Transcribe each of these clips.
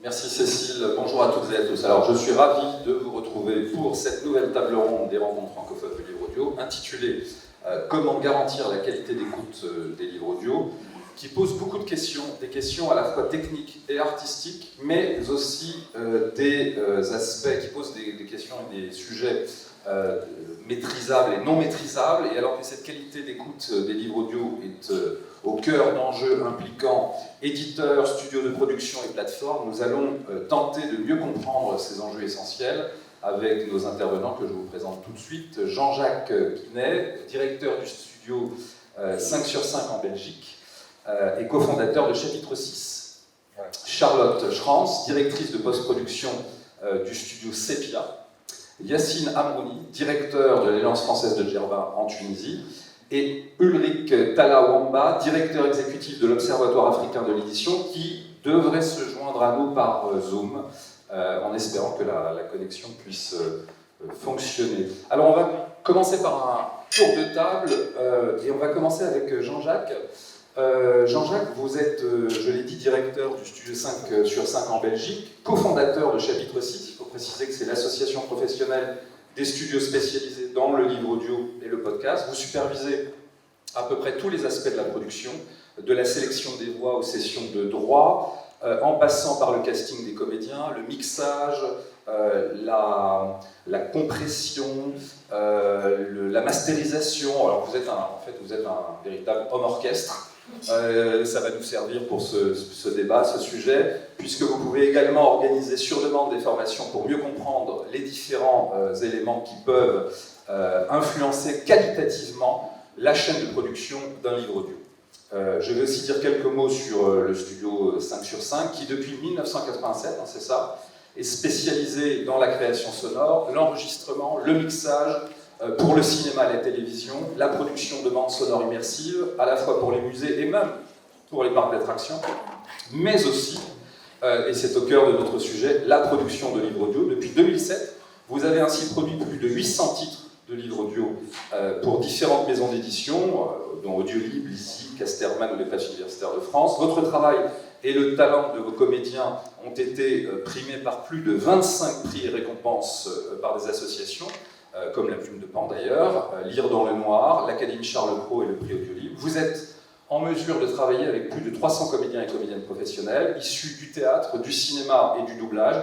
Merci Cécile, bonjour à toutes et à tous. Alors je suis ravi de vous retrouver pour cette nouvelle table ronde des rencontres francophones du livre audio intitulée Comment garantir la qualité d'écoute des livres audio, qui pose beaucoup de questions, des questions à la fois techniques et artistiques, mais aussi des aspects qui posent des questions et des sujets maîtrisables et non maîtrisables. Et alors que cette qualité d'écoute des livres audio est au cœur d'enjeux impliquant éditeurs, studios de production et plateformes, nous allons tenter de mieux comprendre ces enjeux essentiels avec nos intervenants que je vous présente tout de suite. Jean-Jacques Quinet, directeur du studio 5 sur 5 en Belgique et cofondateur de Chapitre 6. Charlotte Schranz, directrice de post-production du studio Sepia. Yassine Amrouni, directeur de l'Alliance française de Djerba en Tunisie. Et Ulrich Talawamba, directeur exécutif de l'Observatoire africain de l'édition, qui devrait se joindre à nous par Zoom, en espérant que la connexion puisse fonctionner. Alors on va commencer par un tour de table, et on va commencer avec Jean-Jacques. Jean-Jacques, vous êtes, je l'ai dit, directeur du studio 5 sur 5 en Belgique, cofondateur de Chapitre 6, il faut préciser que c'est l'association professionnelle des studios spécialisés dans le livre audio et le podcast. Vous supervisez à peu près tous les aspects de la production, de la sélection des voix aux sessions de droit, en passant par le casting des comédiens, le mixage, la compression, la masterisation. Alors vous êtes un véritable homme orchestre. Ça va nous servir pour ce débat, ce sujet, puisque vous pouvez également organiser sur demande des formations pour mieux comprendre les différents éléments qui peuvent influencer qualitativement la chaîne de production d'un livre audio. Je vais aussi dire quelques mots sur le studio 5 sur 5, qui depuis 1987, c'est ça, est spécialisé dans la création sonore, l'enregistrement, le mixage, pour le cinéma et la télévision, la production de bandes sonores immersives, à la fois pour les musées et même pour les parcs d'attractions, mais aussi, et c'est au cœur de notre sujet, la production de livres audio. Depuis 2007, vous avez ainsi produit plus de 800 titres de livres audio pour différentes maisons d'édition, dont Audiolib, ici, Casterman ou les Pages universitaires de France. Votre travail et le talent de vos comédiens ont été primés par plus de 25 prix et récompenses par des associations, comme la Plume de Pan d'ailleurs, Lire dans le Noir, l'Académie Charles Cros et le prix Audiolib. Vous êtes en mesure de travailler avec plus de 300 comédiens et comédiennes professionnels, issus du théâtre, du cinéma et du doublage.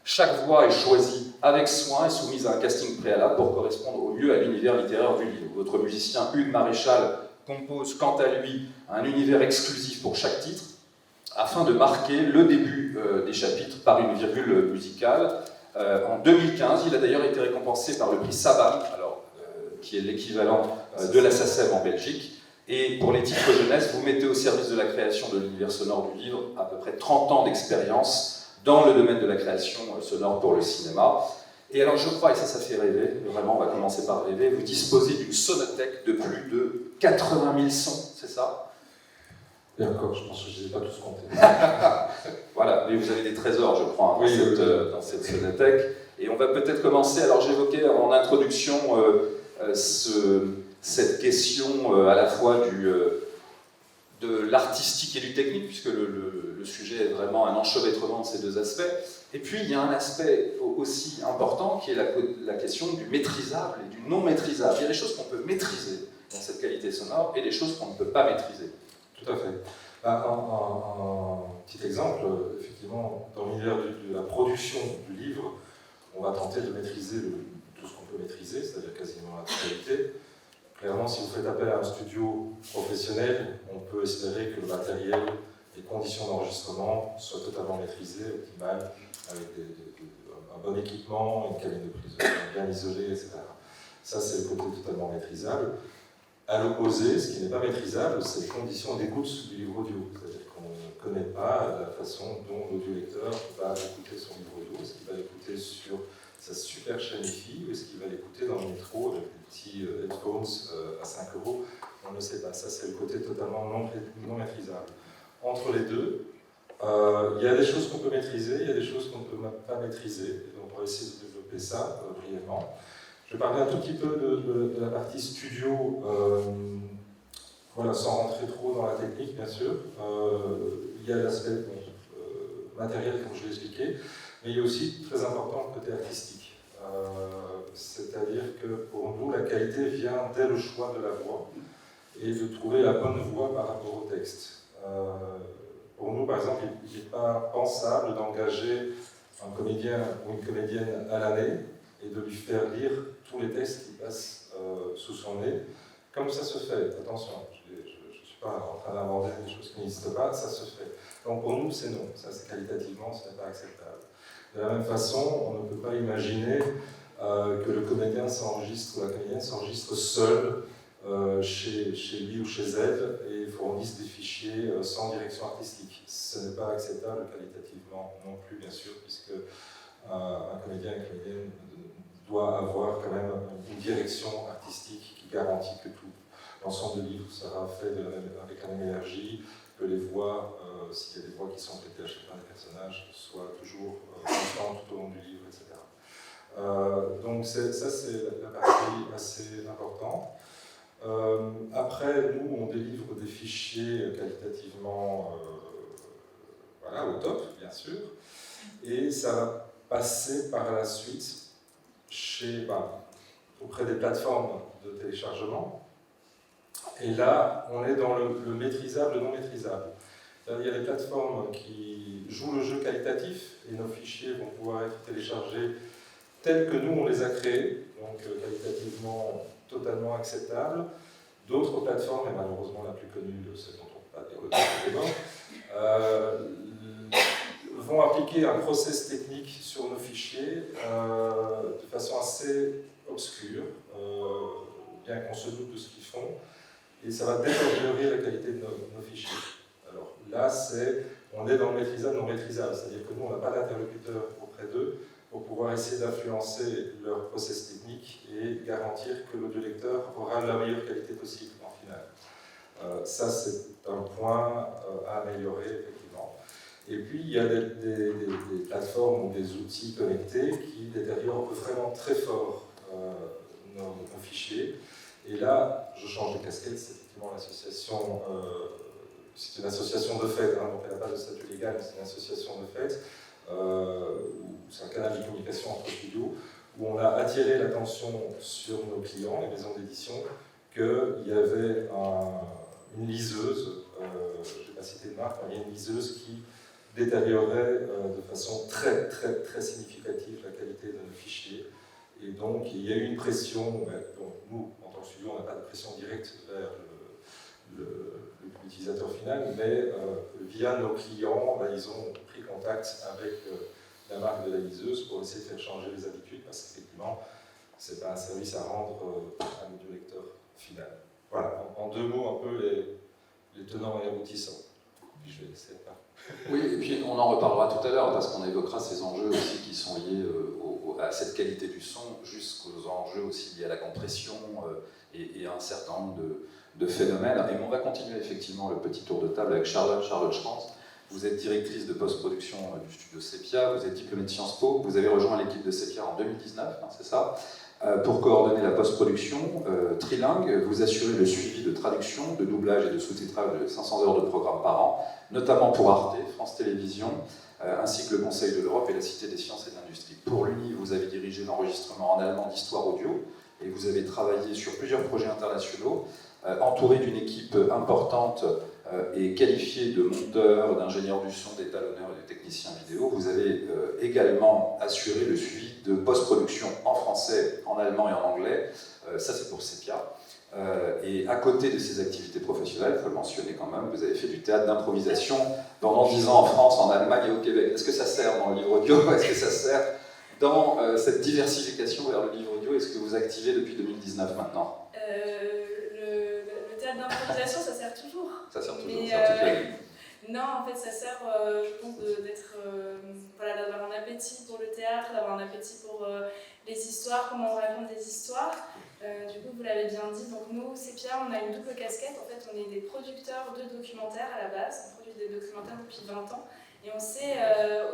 Chaque voix est choisie avec soin et soumise à un casting préalable pour correspondre au mieux à l'univers littéraire du livre. Votre musicien Hugues Maréchal compose quant à lui un univers exclusif pour chaque titre, afin de marquer le début des chapitres par une virgule musicale. En 2015, il a d'ailleurs été récompensé par le prix Saban, qui est l'équivalent de la SACEM en Belgique. Et pour les titres jeunesse, vous mettez au service de la création de l'univers sonore du livre à peu près 30 ans d'expérience dans le domaine de la création sonore pour le cinéma. Et alors je crois, et ça fait rêver, vraiment on va commencer par rêver, vous disposez d'une sonothèque de plus de 80 000 sons, c'est ça? Et encore, je pense que je ne les ai pas tous comptés. Voilà, mais vous avez des trésors, je crois, dans cette sonothèque. Et on va peut-être commencer, alors j'évoquais en introduction cette question à la fois de l'artistique et du technique, puisque le sujet est vraiment un enchevêtrement de ces deux aspects. Et puis il y a un aspect aussi important qui est la question du maîtrisable et du non maîtrisable. Il y a des choses qu'on peut maîtriser dans cette qualité sonore et des choses qu'on ne peut pas maîtriser. Tout à fait. Un petit exemple, effectivement, dans l'univers de la production du livre, on va tenter de maîtriser tout ce qu'on peut maîtriser, c'est-à-dire quasiment la totalité. Clairement, si vous faites appel à un studio professionnel, on peut espérer que le matériel, les conditions d'enregistrement soient totalement maîtrisées, optimales, avec un bon équipement, une cabine de prise bien isolée, etc. Ça, c'est le côté totalement maîtrisable. À l'opposé, ce qui n'est pas maîtrisable, c'est les conditions d'écoute du livre audio. C'est-à-dire qu'on ne connaît pas la façon dont l'audiolecteur va écouter son livre audio. Est-ce qu'il va l'écouter sur sa super chaîne IFI ou est-ce qu'il va l'écouter dans le métro avec des petits headphones à 5 €? On ne sait pas. Ça, c'est le côté totalement non maîtrisable. Entre les deux, il y a des choses qu'on peut maîtriser, il y a des choses qu'on ne peut pas maîtriser. Et donc, on va essayer de développer ça brièvement. Je vais parler un tout petit peu de la partie studio, sans rentrer trop dans la technique, bien sûr. Il y a l'aspect matériel, comme je l'ai expliqué, mais il est aussi très important le côté artistique. C'est-à-dire que pour nous, la qualité vient dès le choix de la voix et de trouver la bonne voix par rapport au texte. Pour nous, par exemple, il n'est pas pensable d'engager un comédien ou une comédienne à l'année et de lui faire lire tous les textes qui passent sous son nez, comme ça se fait. Attention, je ne suis pas en train d'inventer des choses qui n'existent pas, ça se fait. Donc pour nous, c'est non, ça c'est qualitativement, ce n'est pas acceptable. De la même façon, on ne peut pas imaginer que le comédien s'enregistre ou la comédienne s'enregistre seul chez lui ou chez elle et fournissent des fichiers sans direction artistique. Ce n'est pas acceptable qualitativement non plus, bien sûr, puisque un comédien et une comédienne doit avoir quand même une direction artistique qui garantit que tout l'ensemble du livre sera fait avec la même énergie, que les voix, s'il y a des voix qui sont prêtées à chacun des personnages, soient toujours constantes tout au long du livre, etc. Donc ça, c'est la partie assez importante. Après, nous, on délivre des fichiers qualitativement voilà, au top, bien sûr, et ça va passer par la suite auprès des plateformes de téléchargement. Et là, on est dans le maîtrisable, le non maîtrisable. Il y a des plateformes qui jouent le jeu qualitatif, et nos fichiers vont pouvoir être téléchargés tels que nous, on les a créés, donc qualitativement totalement acceptables. D'autres plateformes, et malheureusement la plus connue, celle dont on va dire vont appliquer un process technique sur nos fichiers de façon assez obscure, bien qu'on se doute de ce qu'ils font, et ça va détériorer la qualité de nos fichiers. Alors là, on est dans le maîtrisable, non maîtrisable, c'est-à-dire que nous, on n'a pas d'interlocuteur auprès d'eux pour pouvoir essayer d'influencer leur process technique et garantir que l'audio-lecteur aura la meilleure qualité possible en finale. Ça, c'est un point à améliorer, effectivement. Et puis, il y a des plateformes ou des outils connectés qui détériorent vraiment très fort nos fichiers. Et là, je change de casquette, c'est effectivement l'association, c'est une association de fait, hein, donc elle n'a pas de statut légal, mais c'est une association de fait, c'est un canal de communication entre studios, où on a attiré l'attention sur nos clients, les maisons d'édition, qu'il y avait une liseuse, je ne vais pas citer de marque, mais il y a une liseuse qui détériorait de façon très significative la qualité de nos fichiers. Et donc, il y a eu une pression, donc nous, en tant que studio, on n'a pas de pression directe vers l'utilisateur final, mais via nos clients, ils ont pris contact avec la marque de la liseuse pour essayer de faire changer les habitudes, parce qu'effectivement, ce n'est pas un service à rendre à l'audio-lecteur final. Voilà, en deux mots, un peu les tenants et aboutissants. Puis je vais laisser là. Oui, et puis on en reparlera tout à l'heure, parce qu'on évoquera ces enjeux aussi qui sont liés à cette qualité du son, jusqu'aux enjeux aussi liés à la compression et à un certain nombre de phénomènes. Et on va continuer effectivement le petit tour de table avec Charlotte Schranz. Vous êtes directrice de post-production du studio Sepia, vous êtes diplômée de Sciences Po, vous avez rejoint l'équipe de Sepia en 2019, hein, c'est ça, pour coordonner la post-production trilingue. Vous assurez le suivi de traduction, de doublage et de sous-titrage de 500 heures de programme par an, notamment pour Arte, France Télévisions, ainsi que le Conseil de l'Europe et la Cité des Sciences et de l'Industrie. Pour l'UNI, vous avez dirigé l'enregistrement en allemand d'histoire audio, et vous avez travaillé sur plusieurs projets internationaux, entouré d'une équipe importante et qualifiée de monteurs, d'ingénieurs du son, d'étalonneurs et de techniciens vidéo. Vous avez également assuré le suivi de post-production en français, en allemand et en anglais. Ça, c'est pour Sepia. Et à côté de ces activités professionnelles, il faut le mentionner quand même, vous avez fait du théâtre d'improvisation pendant 10 ans en France, en Allemagne et au Québec. Est-ce que ça sert dans le livre audio? Est-ce que ça sert dans cette diversification vers le livre audio? Est-ce que vous activez depuis 2019 maintenant? Le théâtre d'improvisation, ça sert toujours. Ça sert toujours, mais, ça sert toute la vie. Non, en fait, ça sert, je pense, d'avoir un appétit pour le théâtre, d'avoir un appétit pour les histoires, comment on raconte des histoires. Du coup, vous l'avez bien dit, donc nous, Sepia, on a une double casquette. En fait, on est des producteurs de documentaires à la base. On produit des documentaires depuis 20 ans. Et on s'est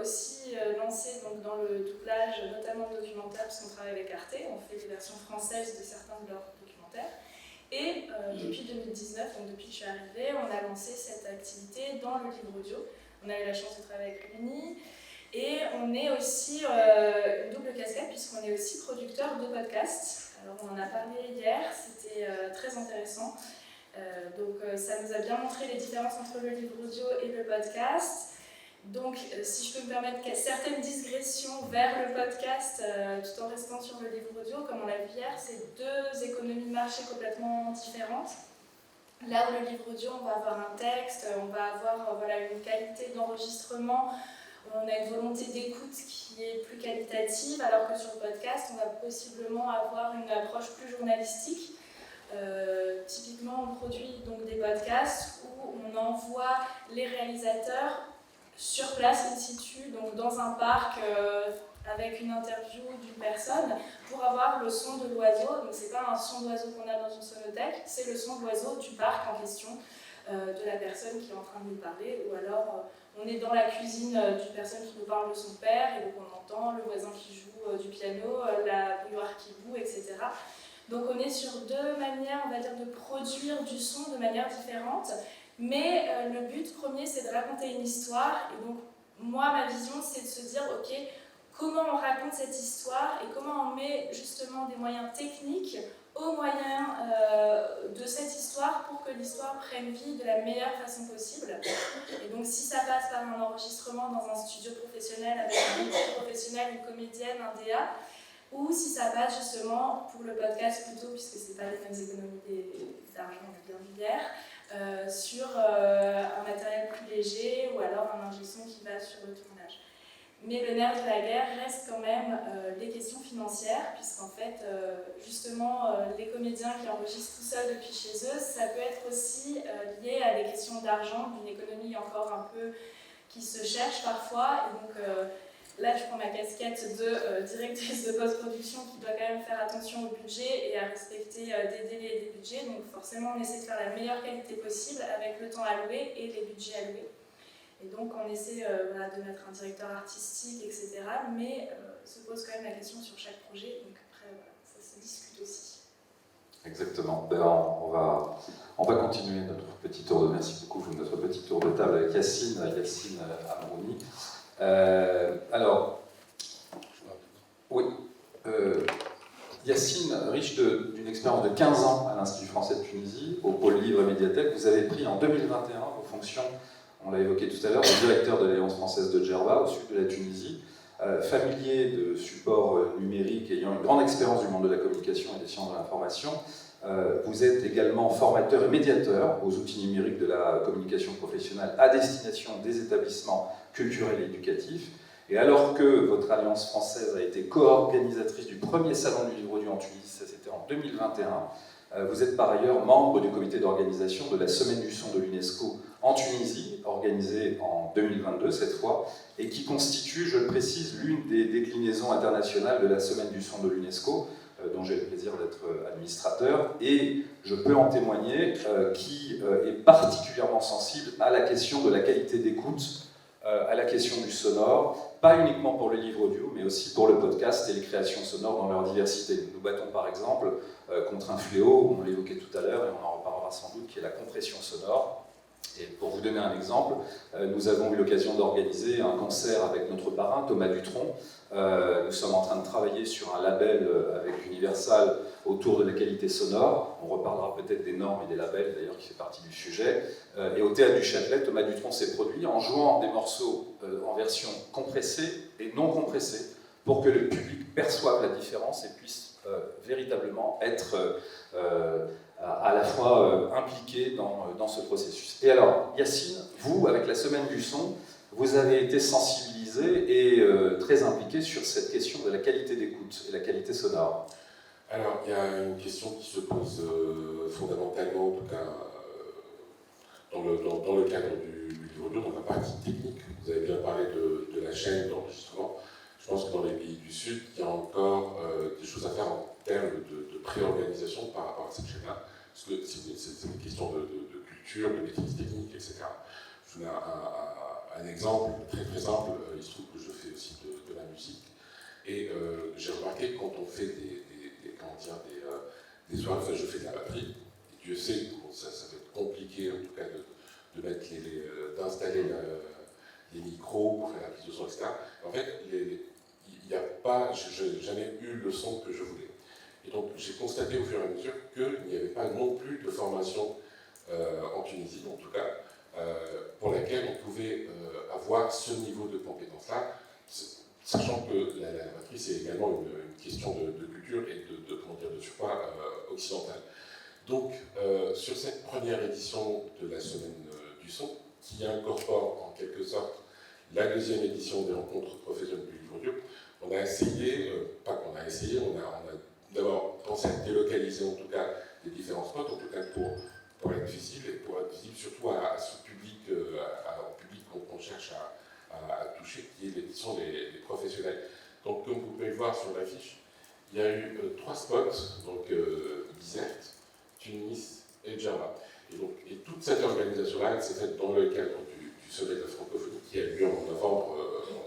aussi lancé donc, dans le doublage, notamment de documentaires, parce qu'on travaille avec Arte. On fait des versions françaises de certains de leurs documentaires. Et depuis 2019, donc depuis que je suis arrivée, on a lancé cette activité dans le livre audio. On a eu la chance de travailler avec l'Uni. Et on est aussi une double casquette puisqu'on est aussi producteur de podcasts. Alors on en a parlé hier, c'était très intéressant. Donc ça nous a bien montré les différences entre le livre audio et le podcast. Donc si je peux me permettre certaines digressions vers le podcast tout en restant sur le livre audio, comme on l'a vu hier, c'est deux économies de marché complètement différentes. Là où le livre audio, on va avoir un texte, on va avoir une qualité d'enregistrement, on a une volonté d'écoute qui est plus qualitative, alors que sur le podcast, on va possiblement avoir une approche plus journalistique. Typiquement, on produit donc des podcasts où on envoie les réalisateurs sur place, in situ, donc dans un parc, avec une interview d'une personne, pour avoir le son de l'oiseau. Donc c'est pas un son d'oiseau qu'on a dans une sonothèque, c'est le son d'oiseau du parc en question, de la personne qui est en train de nous parler, ou alors on est dans la cuisine d'une personne qui nous parle de son père, et donc on entend le voisin qui joue du piano, la bouilloire qui bout, etc. Donc on est sur deux manières, on va dire, de produire du son de manière différente, mais le but premier, c'est de raconter une histoire, et donc moi, ma vision, c'est de se dire, ok, comment on raconte cette histoire et comment on met justement des moyens techniques au moyen de cette histoire pour que l'histoire prenne vie de la meilleure façon possible. Et donc si ça passe par un enregistrement dans un studio professionnel avec un équipe professionnel, une comédienne, un DA, ou si ça passe justement pour le podcast plutôt, puisque c'est pas les mêmes économies d'argent, on a bien vu hier, sur un matériel plus léger ou alors un ingé son qui va sur le tournage. Mais le nerf de la guerre reste quand même les questions financières, puisqu'en fait, justement, les comédiens qui enregistrent tout seuls depuis chez eux, ça peut être aussi lié à des questions d'argent, d'une économie encore un peu qui se cherche parfois. Et donc là, je prends ma casquette de directrice de post-production qui doit quand même faire attention au budget et à respecter des délais et des budgets. Donc forcément, on essaie de faire la meilleure qualité possible avec le temps alloué et les budgets alloués. Et donc on essaie de mettre un directeur artistique, etc. Mais se pose quand même la question sur chaque projet, donc après ça se discute aussi. Exactement. Ben, on va continuer notre petit tour de merci beaucoup, notre petit tour de table avec Yacine Amrouni. Alors, oui, Yacine, riche d'une expérience de 15 ans à l'Institut français de Tunisie, au pôle livre et médiathèque, vous avez pris en 2021 vos fonctions, on l'a évoqué tout à l'heure, de directeur de l'Alliance française de Djerba, au sud de la Tunisie, familier de supports numériques, ayant une grande expérience du monde de la communication et des sciences de l'information. Vous êtes également formateur et médiateur aux outils numériques de la communication professionnelle à destination des établissements culturels et éducatifs. Et alors que votre Alliance française a été co-organisatrice du premier salon du livre audio en Tunisie, ça c'était en 2021, vous êtes par ailleurs membre du comité d'organisation de la Semaine du son de l'UNESCO en Tunisie, organisée en 2022 cette fois, et qui constitue, je le précise, l'une des déclinaisons internationales de la Semaine du son de l'UNESCO, dont j'ai le plaisir d'être administrateur, et je peux en témoigner, qui est particulièrement sensible à la question de la qualité d'écoute, à la question du sonore, pas uniquement pour le livre audio, mais aussi pour le podcast et les créations sonores dans leur diversité. Nous nous battons par exemple contre un fléau, on l'évoquait tout à l'heure, et on en reparlera sans doute, qui est la compression sonore. Et pour vous donner un exemple, nous avons eu l'occasion d'organiser un concert avec notre parrain, Thomas Dutronc. Nous sommes en train de travailler sur un label avec Universal autour de la qualité sonore. On reparlera peut-être des normes et des labels, d'ailleurs, qui fait partie du sujet. Et au Théâtre du Châtelet, Thomas Dutronc s'est produit en jouant des morceaux en version compressée et non compressée, pour que le public perçoive la différence et puisse véritablement être à la fois impliqué dans ce processus. Et alors, Yacine, vous, avec la Semaine du son, vous avez été sensibilisé et très impliqué sur cette question de la qualité d'écoute et la qualité sonore. Alors, il y a une question qui se pose fondamentalement, en tout cas dans le cadre du livre audio, dans la partie technique. Vous avez bien parlé de la chaîne d'enregistrement. Je pense que dans les pays du Sud, il y a encore des choses à faire en termes de pré-organisation par rapport à cette chaîne-là. Parce que c'est une question de culture, de maîtrise technique, etc. Je vous donne un exemple très simple. Il se trouve que je fais aussi de la musique. Et j'ai remarqué que quand on fait des soirées, enfin, je fais de la batterie. Et Dieu sait que ça va être compliqué, en tout cas, d'installer des micros pour faire la prise de son, etc. En fait, il n'y a pas, je n'ai jamais eu le son que je voulais. Et donc, j'ai constaté au fur et à mesure qu'il n'y avait pas non plus de formation en Tunisie, en tout cas, pour laquelle on pouvait avoir ce niveau de compétence-là, sachant que la matrice est également une question de culture et de surpoids occidental. Donc, sur cette première édition de la Semaine du Son, qui incorpore en quelque sorte la deuxième édition des rencontres professionnelles du livre audio, on a essayé, pas qu'on a essayé, on a d'abord pensé à délocaliser en tout cas les différents spots, en tout cas pour être visible, et pour être visible surtout à ce public, au public qu'on cherche à toucher, qui sont les professionnels. Donc, comme vous pouvez le voir sur l'affiche, il y a eu 3 spots, donc Bizerte, Tunis et Djerba. Et toute cette organisation-là, elle s'est faite dans le cadre du sommet de la francophonie qui a eu lieu en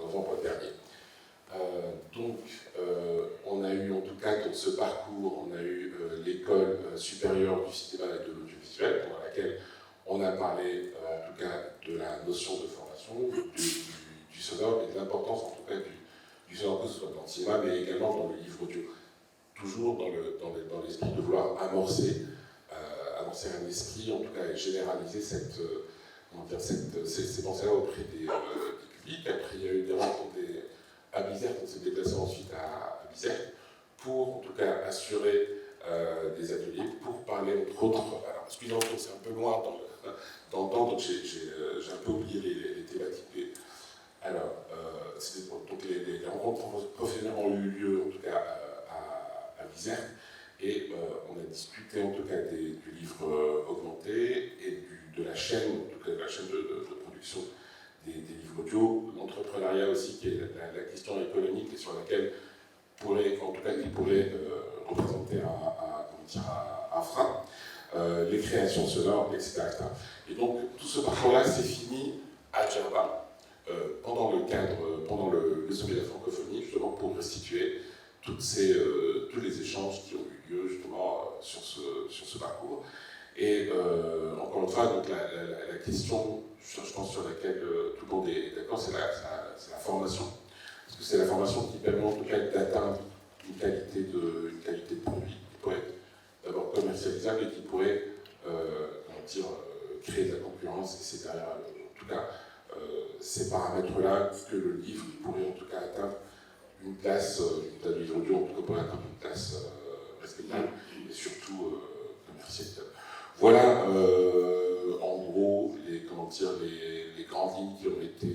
novembre dernier. On a eu en tout cas dans ce parcours, on a eu l'école supérieure du cinéma et de l'audiovisuel, dans laquelle on a parlé en tout cas de la notion de formation, du sonore et de l'importance en tout cas du sonore, que ce soit dans le cinéma mais également dans le livre audio. Toujours dans l'esprit de vouloir amorcer un esprit, en tout cas, et généraliser ces pensées-là auprès des publics. Après, il y a eu des rencontres à Bizerte, on s'est déplacé ensuite à Bizerte pour, en tout cas, assurer des ateliers, pour parler, entre autres, alors, excusez-moi, c'est un peu loin dans le temps, donc j'ai un peu oublié les thématiques. Alors, donc les rencontres professionnelles ont eu lieu, en tout cas, à Bizerte. Et on a discuté en tout cas du livre augmenté et de la chaîne, en tout cas de la chaîne de production des livres audio, l'entrepreneuriat aussi, qui est la question économique et sur laquelle il pourrait représenter un frein, les créations sonores, etc. Et donc tout ce parcours-là s'est fini à Djerba, pendant le sommet de la francophonie, justement pour restituer tous les échanges qui ont eu lieu justement sur ce parcours. Et encore une fois, donc la question, je pense, sur laquelle tout le monde est d'accord, c'est la formation. Parce que c'est la formation qui permet en tout cas d'atteindre une qualité de produit qui pourrait être d'abord commercialisable et qui pourrait créer de la concurrence. Et c'est derrière, en tout cas, ces paramètres-là que le livre pourrait en tout cas atteindre une place du livre audio, en tout cas pour atteindre une place respectable et surtout commercialisable. Voilà en gros les grandes lignes qui ont été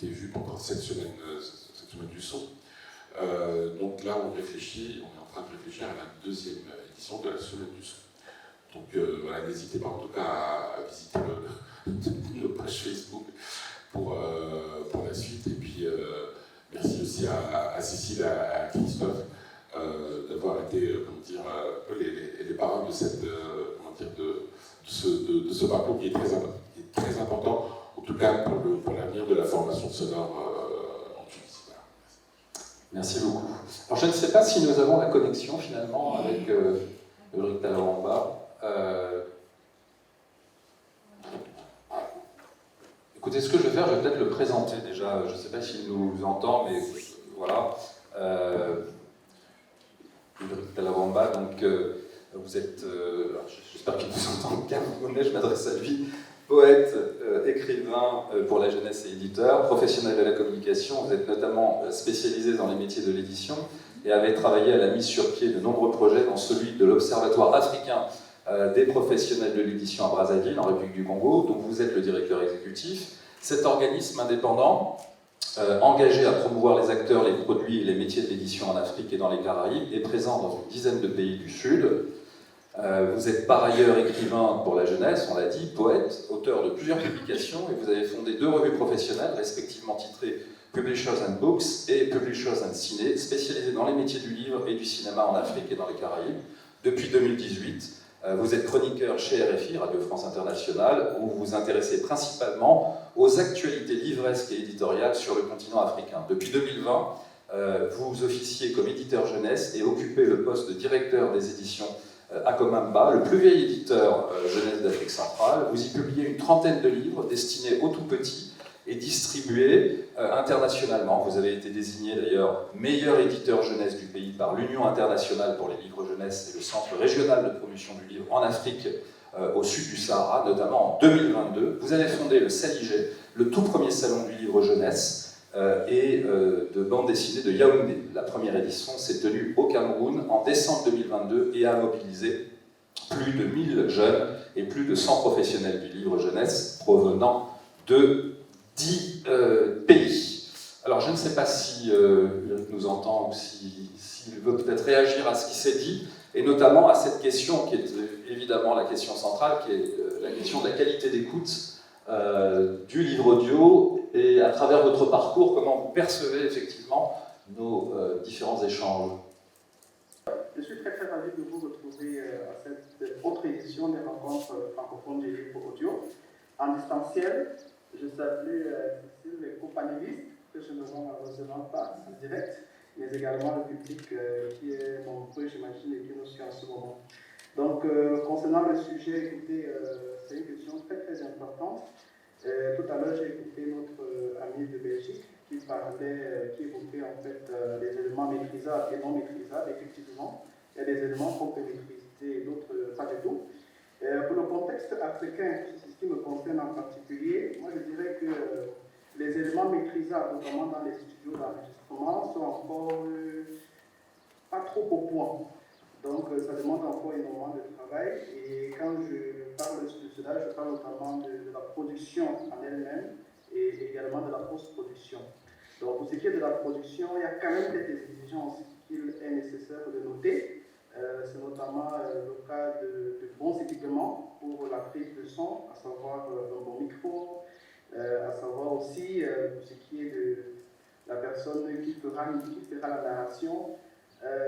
vues pendant cette semaine du son. Donc là on est en train de réfléchir à la deuxième édition de la semaine du son. Donc voilà, n'hésitez pas en tout cas à visiter nos pages Facebook pour la suite. Et puis merci aussi à Cécile, à Christophe d'avoir été les parrains de ce parcours qui est très important, en tout cas pour l'avenir de la formation sonore en Tunisie. Voilà. Merci beaucoup. Alors je ne sais pas si nous avons la connexion finalement avec Ulrich Talawamba. Écoutez, ce que je vais faire, je vais peut-être le présenter déjà. Je ne sais pas s'il nous entend, mais voilà. Ulrich Talawamba, donc vous êtes, j'espère qu'il nous entend, Camerounais, je m'adresse à lui, poète, écrivain pour la jeunesse et éditeur, professionnel de la communication. Vous êtes notamment spécialisé dans les métiers de l'édition et avez travaillé à la mise sur pied de nombreux projets, dont celui de l'Observatoire africain des professionnels de l'édition à Brazzaville, en République du Congo, dont vous êtes le directeur exécutif. Cet organisme indépendant, engagé à promouvoir les acteurs, les produits et les métiers de l'édition en Afrique et dans les Caraïbes, est présent dans une dizaine de pays du Sud. Vous êtes par ailleurs écrivain pour la jeunesse, on l'a dit, poète, auteur de plusieurs publications, et vous avez fondé 2 revues professionnelles, respectivement titrées Publishers and Books et Publishers and Ciné, spécialisées dans les métiers du livre et du cinéma en Afrique et dans les Caraïbes. Depuis 2018, vous êtes chroniqueur chez RFI, Radio France Internationale, où vous vous intéressez principalement aux actualités livresques et éditoriales sur le continent africain. Depuis 2020, vous officiez comme éditeur jeunesse et occupez le poste de directeur des éditions Akomamba, le plus vieil éditeur jeunesse d'Afrique centrale. Vous y publiez une trentaine de livres destinés aux tout-petits et distribués internationalement. Vous avez été désigné d'ailleurs meilleur éditeur jeunesse du pays par l'Union internationale pour les livres jeunesse et le Centre régional de promotion du livre en Afrique au sud du Sahara, notamment en 2022. Vous avez fondé le Saligé, le tout premier salon du livre jeunesse et de bande dessinée de Yaoundé. La première édition s'est tenue au Cameroun en décembre 2022 et a mobilisé plus de 1000 jeunes et plus de 100 professionnels du livre jeunesse provenant de 10 pays. Alors je ne sais pas si Eric nous entend ou s'il veut peut-être réagir à ce qui s'est dit, et notamment à cette question qui est évidemment la question centrale, qui est la question de la qualité d'écoute du livre audio, et à travers votre parcours, comment vous percevez effectivement nos différents échanges. Je suis très très ravi de vous retrouver à cette autre édition des rencontres francophones du livre audio. En distanciel, je salue ici les copanélistes, que je ne vois malheureusement pas en direct, mais également le public qui est nombreux, j'imagine, et qui nous suit en ce moment. Donc, concernant le sujet, écoutez, c'est une question très très importante. Tout à l'heure, j'ai écouté notre ami de Belgique qui parlait, qui évoquait en fait les éléments maîtrisables et non maîtrisables. Effectivement, il y a des éléments qu'on peut maîtriser et d'autres pas du tout. Pour le contexte africain, c'est ce qui me concerne en particulier, moi je dirais que les éléments maîtrisables, notamment dans les studios d'enregistrement, sont encore pas trop au point. Donc ça demande encore énormément de travail. Et quand je parle de cela, je parle notamment de la production en elle-même et également de la post-production. Donc pour ce qui est de la production, il y a quand même des exigences qu'il est nécessaire de noter. C'est notamment le cas de bons équipements pour la prise de son, à savoir un bon micro, à savoir aussi pour ce qui est de la personne qui fera la narration,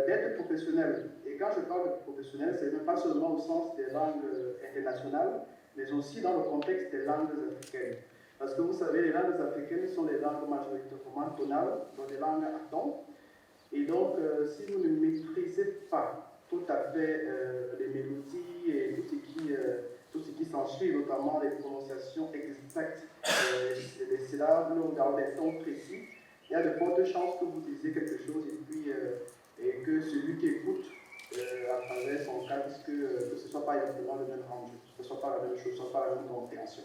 d'être professionnel. Et quand je parle de professionnel, c'est même pas seulement au sens des langues internationales, mais aussi dans le contexte des langues africaines. Parce que vous savez, les langues africaines sont des langues majoritairement tonales, donc des langues à ton. Et donc, si vous ne maîtrisez pas tout à fait les mélodies et tout ce qui s'ensuit, notamment les prononciations exactes des syllabes ou dans des tons précis, il y a de fortes chances que vous disiez quelque chose et que celui qui écoute à travers son casque, que ce ne soit pas exactement le même rendu, que ce ne soit pas la même chose, que ce ne soit pas la même compréhension.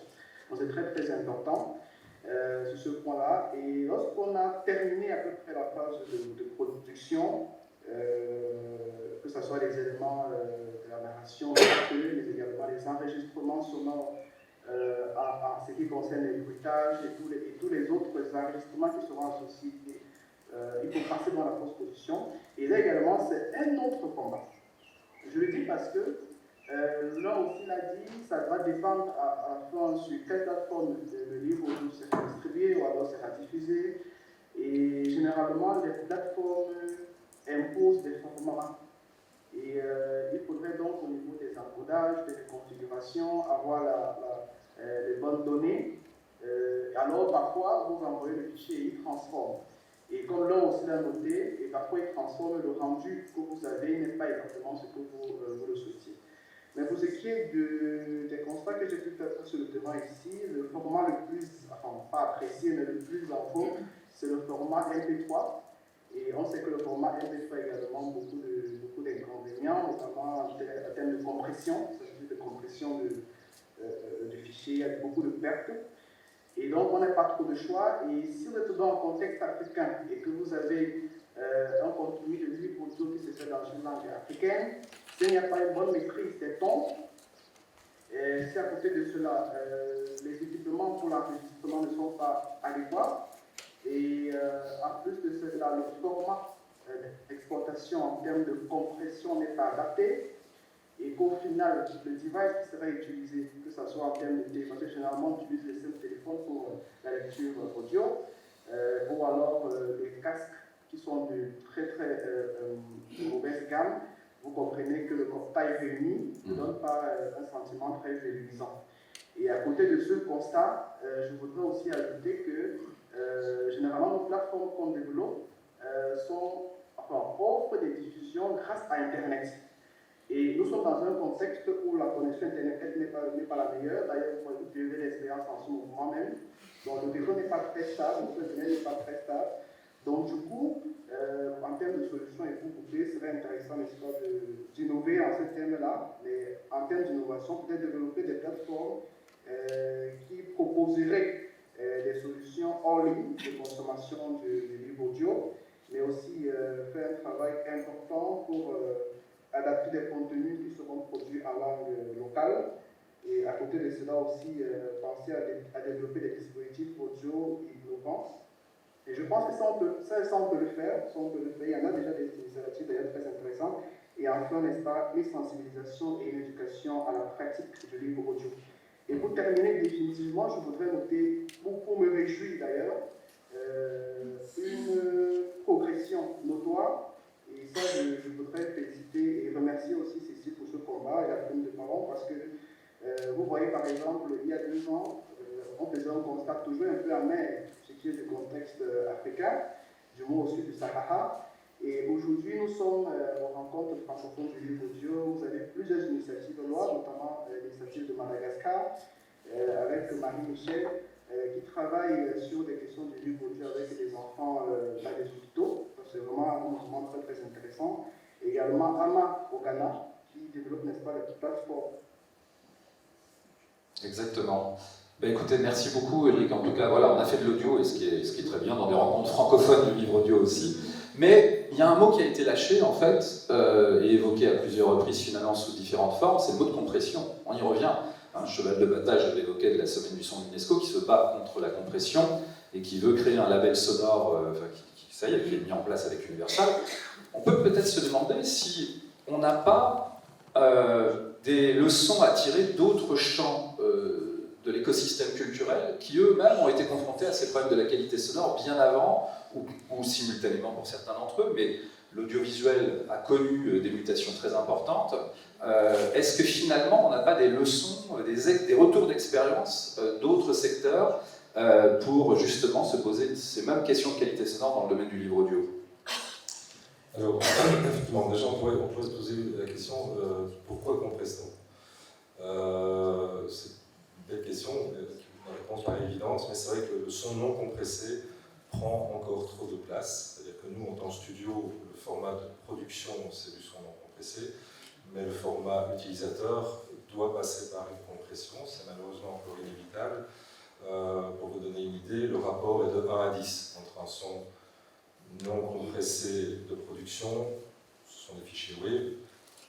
Donc c'est très très important sur ce point-là. Et lorsqu'on a terminé à peu près la phase de production, que ce soit les éléments de la narration, mais également les enregistrements sonores, en ce qui concerne les bruitages et tous les autres enregistrements qui seront associés, il faut passer dans la post-production. Et là également, c'est un autre combat. Je le dis parce que là aussi l'a dit, ça va dépendre à la fin sur quelle plateforme le livre sera distribué ou alors sera diffusé. Et généralement, les plateformes imposent des formats. Et il faudrait donc au niveau des encodages, des configurations, avoir les bonnes données. Alors parfois, vous envoyez le fichier et il transforme. Et comme là aussi l'a noté, et parfois il transforme le rendu que vous avez n'est pas exactement ce que vous le souhaitiez. Mais pour ce qui est des constats que j'ai pu faire sur le terrain ici, le format le plus, enfin pas apprécié, mais le plus en vogue, c'est le format MP3. Et on sait que le format MP3 a également beaucoup d'inconvénients, notamment en termes de compression, c'est-à-dire de compression de fichiers, il y a beaucoup de pertes. Et donc, on n'a pas trop de choix. Et si vous êtes dans un contexte africain et que vous avez un contenu de livre audio qui se fait dans une langue africaine, s'il n'y a pas une bonne maîtrise des tons, si à côté de cela, les équipements pour l'enregistrement ne sont pas adéquats, et en plus de cela, le format d'exportation en termes de compression n'est pas adapté, et qu'au final, le device qui sera utilisé, que ce soit en termes de téléphone, parce que généralement on utilise les seuls téléphones pour la lecture audio, ou alors les casques qui sont de très très mauvaise gamme, vous comprenez que le taille réuni ne donne pas un sentiment très réjouissant. Et à côté de ce constat, je voudrais aussi ajouter que généralement nos plateformes qu'on développe offrent des diffusions grâce à Internet. Et nous sommes dans un contexte où la connexion Internet n'est pas la meilleure. D'ailleurs, vous vivez l'expérience en ce moment même. Donc le réseau n'est pas très stable, le Internet n'est pas très stable. Donc du coup, en termes de solutions et pour couper, ce serait intéressant, n'est-ce pas, d'innover en ce terme-là, mais en termes d'innovation, peut-être développer des plateformes qui proposeraient des solutions en ligne de consommation du livre audio, mais aussi faire un travail important pour adapter des contenus qui seront produits en langue locale. Et à côté de cela aussi, penser à développer des dispositifs audio innovants. Et je pense que ça, on peut le faire. Il y en a déjà des initiatives d'ailleurs très intéressantes. Et enfin, n'est-ce pas, une sensibilisation et une éducation à la pratique du livre audio. Et pour terminer définitivement, je voudrais noter, pour me réjouir d'ailleurs, une progression notoire. Et ça, je voudrais féliciter et remercier aussi Cécile pour ce combat et la plume de parole, parce que vous voyez par exemple, il y a 2 ans, on faisait un constat toujours un peu amer, ce qui est du contexte africain, du moins au sud du Sahara. Et aujourd'hui, nous sommes aux rencontres francophones du livre audio. Vous avez plusieurs initiatives de loi, notamment l'initiative de Madagascar, avec Marie-Michel, qui travaille sur des questions du livre audio avec les enfants dans les hôpitaux. C'est vraiment un mouvement très, très intéressant. Et également Ama au Ghana, qui développe, n'est-ce pas, la plateforme. Exactement. Ben écoutez, merci beaucoup Eric. En tout cas, voilà, on a fait de l'audio, et ce qui est très bien, dans des rencontres francophones du livre audio aussi. Mais il y a un mot qui a été lâché, en fait, et évoqué à plusieurs reprises finalement sous différentes formes, c'est le mot de compression. On y revient. Un cheval de bataille, j'avais évoqué de la semaine du son de l'UNESCO, qui se bat contre la compression et qui veut créer un label sonore, ça y est, qui est mis en place avec Universal. On peut peut-être se demander si on n'a pas des leçons à tirer d'autres champs de l'écosystème culturel qui eux-mêmes ont été confrontés à ces problèmes de la qualité sonore bien avant ou simultanément pour certains d'entre eux, mais l'audiovisuel a connu des mutations très importantes. Est-ce que finalement on n'a pas des leçons, des retours d'expérience d'autres secteurs pour justement se poser ces mêmes questions de qualité sonore dans le domaine du livre audio? Alors, effectivement, déjà on pourrait se poser la question pourquoi compresse-t-on? C'est une belle question, la réponse paraît évidente, mais c'est vrai que le son non compressé prend encore trop de place. C'est-à-dire que nous, en tant que studio, le format de production, c'est du son non compressé, mais le format utilisateur doit passer par une compression, c'est malheureusement encore inévitable. Pour vous donner une idée, le rapport est de 1 à 10 entre un son non compressé de production, ce sont des fichiers web,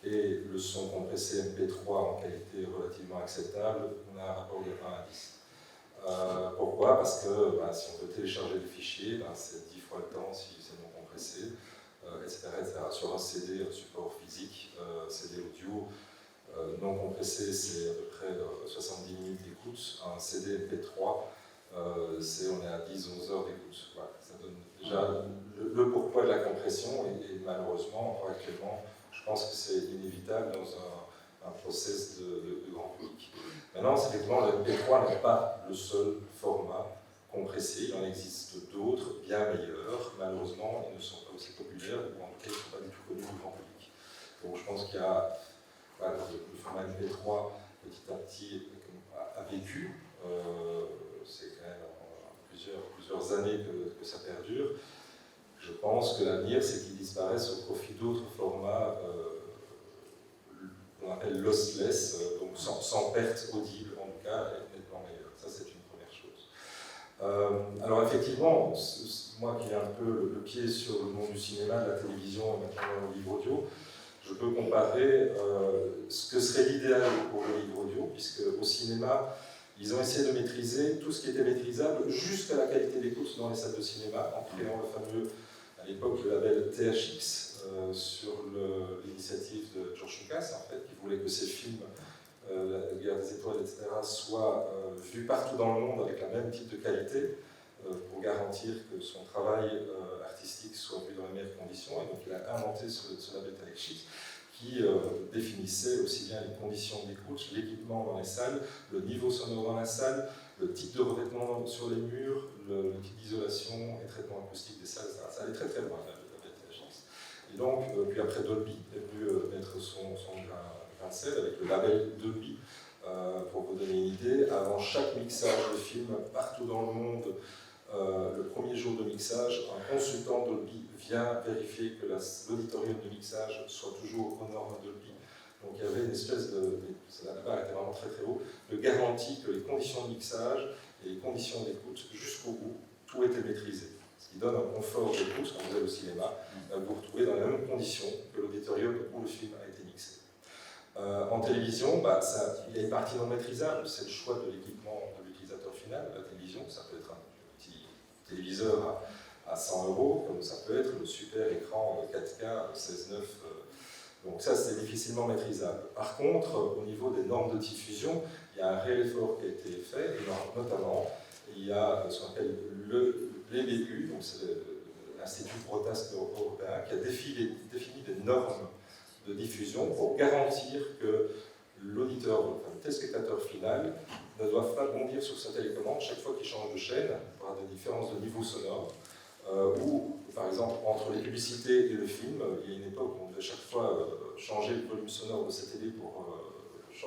et le son compressé MP3 en qualité relativement acceptable, on a un rapport de 1 à 10. Pourquoi? Parce que si on veut télécharger le fichier, c'est 10 fois le temps si c'est non compressé, etc., etc. Sur un CD, un support physique, CD audio non compressé, c'est à peu près 70 minutes d'écoute. Un CD MP3, on est à 10-11 heures d'écoute. Voilà, ça donne déjà le pourquoi de la compression, et malheureusement, encore actuellement, je pense que c'est inévitable dans un process de grand public. Maintenant, effectivement, le MP3 n'est pas le seul format compressé, il en existe d'autres, bien meilleurs. Malheureusement, ils ne sont pas aussi populaires, ou en tout cas, ils ne sont pas du tout connus du grand public. Donc je pense qu'il y a le format MP3, petit à petit, a vécu. C'est quand même plusieurs années que ça perdure. Je pense que l'avenir, c'est qu'il disparaisse au profit d'autres formats qu'on appelle lossless, donc sans perte audible en tout cas, et nettement meilleur. Ça, c'est une première chose. Alors effectivement, moi qui ai un peu le pied sur le monde du cinéma, de la télévision et maintenant le livre audio, je peux comparer ce que serait l'idéal pour le livre audio, puisque au cinéma, ils ont essayé de maîtriser tout ce qui était maîtrisable jusqu'à la qualité d'écoute dans les salles de cinéma, en créant le fameux, à l'époque, le label THX, sur l'initiative de George Lucas, en fait, qui voulait que ses films, La Guerre des Étoiles, etc., soient vus partout dans le monde avec la même type de qualité, pour garantir que son travail artistique soit vu dans les meilleures conditions. Et donc il a inventé ce label THX qui définissait aussi bien les conditions d'écoute, l'équipement dans les salles, le niveau sonore dans la salle, le type de revêtement sur les murs, le type d'isolation et traitement acoustique des salles, etc. Ça allait très très loin, le label THX. Et donc, puis après Dolby est venu mettre son grain de sel avec le label Dolby. Pour vous donner une idée, avant chaque mixage de film partout dans le monde, le premier jour de mixage, un consultant Dolby vient vérifier que l'auditorium de mixage soit toujours aux normes Dolby. Donc il y avait une espèce la barre était vraiment très très haut, de garantie que les conditions de mixage et les conditions d'écoute jusqu'au bout, tout était maîtrisé. Ce qui donne un confort d'écoute, quand vous allez au cinéma, vous vous retrouvez dans les mêmes conditions que l'auditorium où le film a été mixé. En télévision, il y a une partie non maîtrisable, c'est le choix de l'équipement de l'utilisateur final. La télévision, ça peut être un petit téléviseur à 100 €, comme ça peut être le super écran 4K 16:9. Donc ça, c'est difficilement maîtrisable. Par contre, au niveau des normes de diffusion, il y a un réel effort qui a été fait, et notamment, il y a ce qu'on appelle l'EBU, donc c'est l'Institut Broadcast européen, qui a défini des normes de diffusion pour garantir que l'auditeur, enfin, le téléspectateur final, ne doit pas bondir sur sa télécommande chaque fois qu'il change de chaîne, par des différences de niveau sonore, ou par exemple entre les publicités et le film, il y a une époque où on devait chaque fois changer le volume sonore de sa télé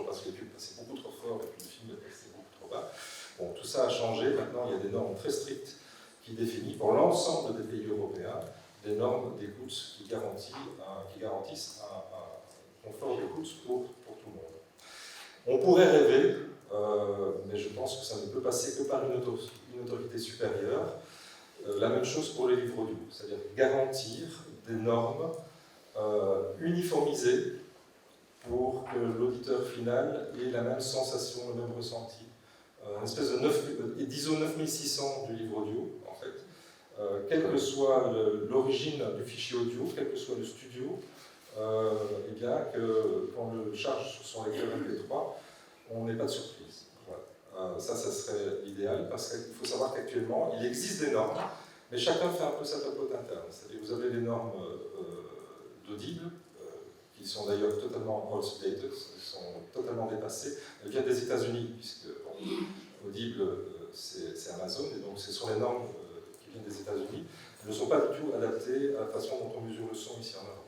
parce que les pubs passaient beaucoup trop fort et puis le film passait beaucoup trop bas. Bon, tout ça a changé, maintenant il y a des normes très strictes qui définissent pour l'ensemble des pays européens des normes d'écoute qui garantissent un confort d'écoute pour tout le monde. On pourrait rêver, mais je pense que ça ne peut passer que par une autorité supérieure. La même chose pour les livres audio, c'est-à-dire garantir des normes uniformisées pour que l'auditeur final ait la même sensation, le même ressenti. Une espèce d'ISO 9600 du livre audio, en fait. Quelle que soit l'origine du fichier audio, quel que soit le studio, eh bien que quand on le charge sur son lecteur MP3, on n'ait pas de surprise. Voilà. Ça serait l'idéal, parce qu'il faut savoir qu'actuellement, il existe des normes, mais chacun fait un peu sa papote interne. C'est-à-dire que vous avez les normes d'Audible, qui sont d'ailleurs totalement outdated, sont totalement dépassées. Elles viennent des États-Unis, puisque Audible, c'est Amazon, et donc ce sont les normes qui viennent des États-Unis. Elles ne sont pas du tout adaptées à la façon dont on mesure le son ici en Europe.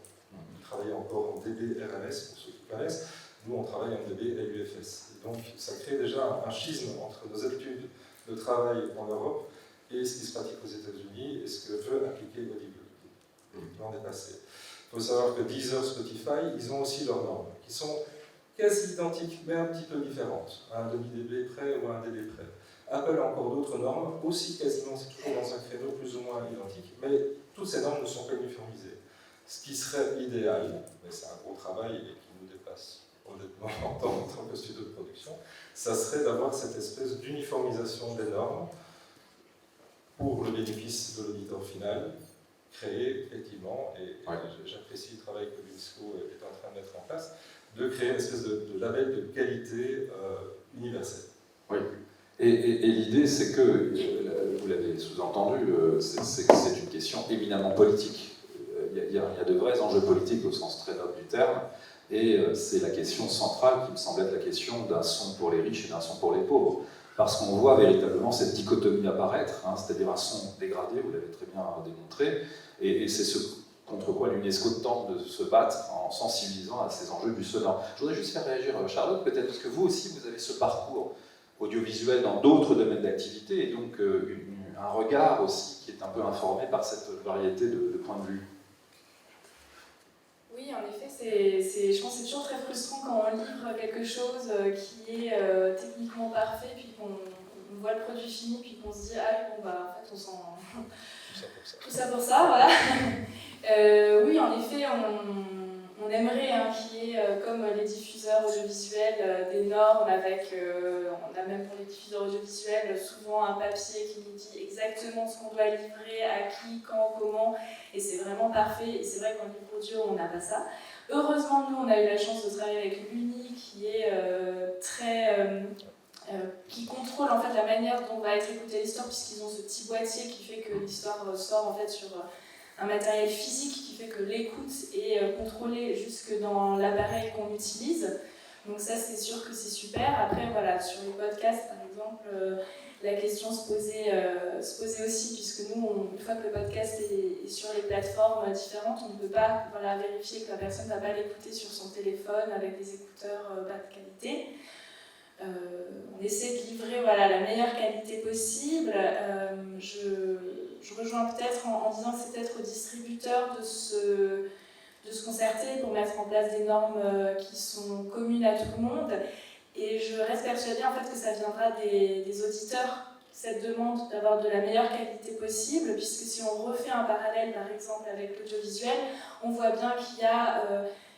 Ils travaillent encore en dB RMS, pour ceux qui connaissent. Nous, on travaille en dB LUFS. Et donc, ça crée déjà un schisme entre nos habitudes de travail en Europe et ce qui se pratique aux États-Unis et ce que veut appliquer Audible. L'an est passé. Il faut savoir que Deezer, Spotify, ils ont aussi leurs normes, qui sont quasi identiques, mais un petit peu différentes, à un demi-dB près ou à un dB près. Apple a encore d'autres normes, aussi quasiment, c'est toujours dans un créneau plus ou moins identique, mais toutes ces normes ne sont pas uniformisées. Ce qui serait idéal, mais c'est un gros travail et qui nous dépasse honnêtement en tant que studio de production, ça serait d'avoir cette espèce d'uniformisation des normes pour le bénéfice de l'auditeur final, créer effectivement, et j'apprécie le travail que l'UNESCO est en train de mettre en place, de créer une espèce de label de qualité universelle. Oui. Et l'idée, c'est que, vous l'avez sous-entendu, c'est que c'est une question éminemment politique. Il y a de vrais enjeux politiques au sens très noble du terme, et c'est la question centrale qui me semble être la question d'un son pour les riches et d'un son pour les pauvres. Parce qu'on voit véritablement cette dichotomie apparaître, hein, c'est-à-dire un son dégradé, vous l'avez très bien démontré, et c'est ce contre quoi l'UNESCO tente de se battre en sensibilisant à ces enjeux du sonore. Je voudrais juste faire réagir Charlotte, peut-être, parce que vous aussi, vous avez ce parcours audiovisuel dans d'autres domaines d'activité, et donc un regard aussi qui est un peu informé par cette variété de points de vue. Oui, en effet, je pense que c'est toujours très frustrant quand on livre quelque chose qui est techniquement parfait, puis qu'on voit le produit fini, puis qu'on se dit « Ah, bon, bah, en fait, on s'en... » Tout ça pour ça, voilà. Oui, en effet, on aimerait qu'il y ait, comme les diffuseurs audiovisuels, des normes avec, on a même pour les diffuseurs audiovisuels souvent un papier qui nous dit exactement ce qu'on doit livrer, à qui, quand, comment, et c'est vraiment parfait, et c'est vrai qu'en livre audio, on n'a pas ça. Heureusement, nous, on a eu la chance de travailler avec l'UNI, qui est qui contrôle en fait la manière dont va être écoutée l'histoire, puisqu'ils ont ce petit boîtier qui fait que l'histoire sort en fait sur un matériel physique qui fait que l'écoute est contrôlée jusque dans l'appareil qu'on utilise. Donc ça, c'est sûr que c'est super. Après, voilà, sur les podcasts, par exemple, la question se posait aussi, puisque nous, une fois que le podcast est sur les plateformes différentes, on ne peut pas vérifier que la personne ne va pas l'écouter sur son téléphone avec des écouteurs bas de qualité. On essaie de livrer la meilleure qualité possible. Je rejoins peut-être en disant que c'est peut-être aux distributeurs de se concerter pour mettre en place des normes qui sont communes à tout le monde. Et je reste persuadée en fait que ça viendra des auditeurs, cette demande d'avoir de la meilleure qualité possible, puisque si on refait un parallèle par exemple avec l'audiovisuel, on voit bien qu'il y a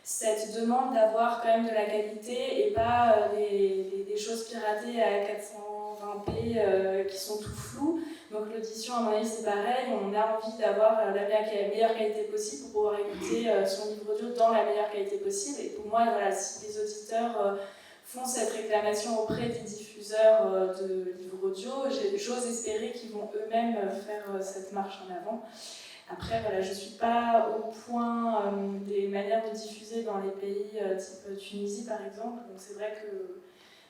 cette demande d'avoir quand même de la qualité et pas des choses piratées à 420p qui sont tout floues. Donc l'audition, à mon avis, c'est pareil, on a envie d'avoir la meilleure qualité possible pour pouvoir écouter son livre audio dans la meilleure qualité possible. Et pour moi, si les auditeurs font cette réclamation auprès des diffuseurs de livres audio, j'ose espérer qu'ils vont eux-mêmes faire cette marche en avant. Après, je ne suis pas au point des manières de diffuser dans les pays type Tunisie, par exemple. Donc c'est vrai que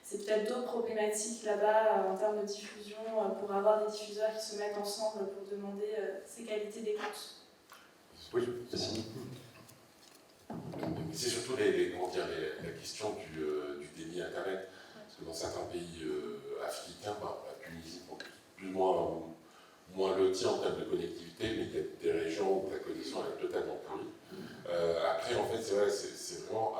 c'est peut-être d'autres problématiques là-bas en termes de diffusion pour avoir des diffuseurs qui se mettent ensemble pour demander ces qualités d'écoute. Oui, c'est surtout la question du débit Internet. Parce que dans certains pays africains, la Tunisie, plus ou moins lotis en termes de connectivité, mais il y a des régions où la connexion est totalement pourrie. Après, en fait, c'est vraiment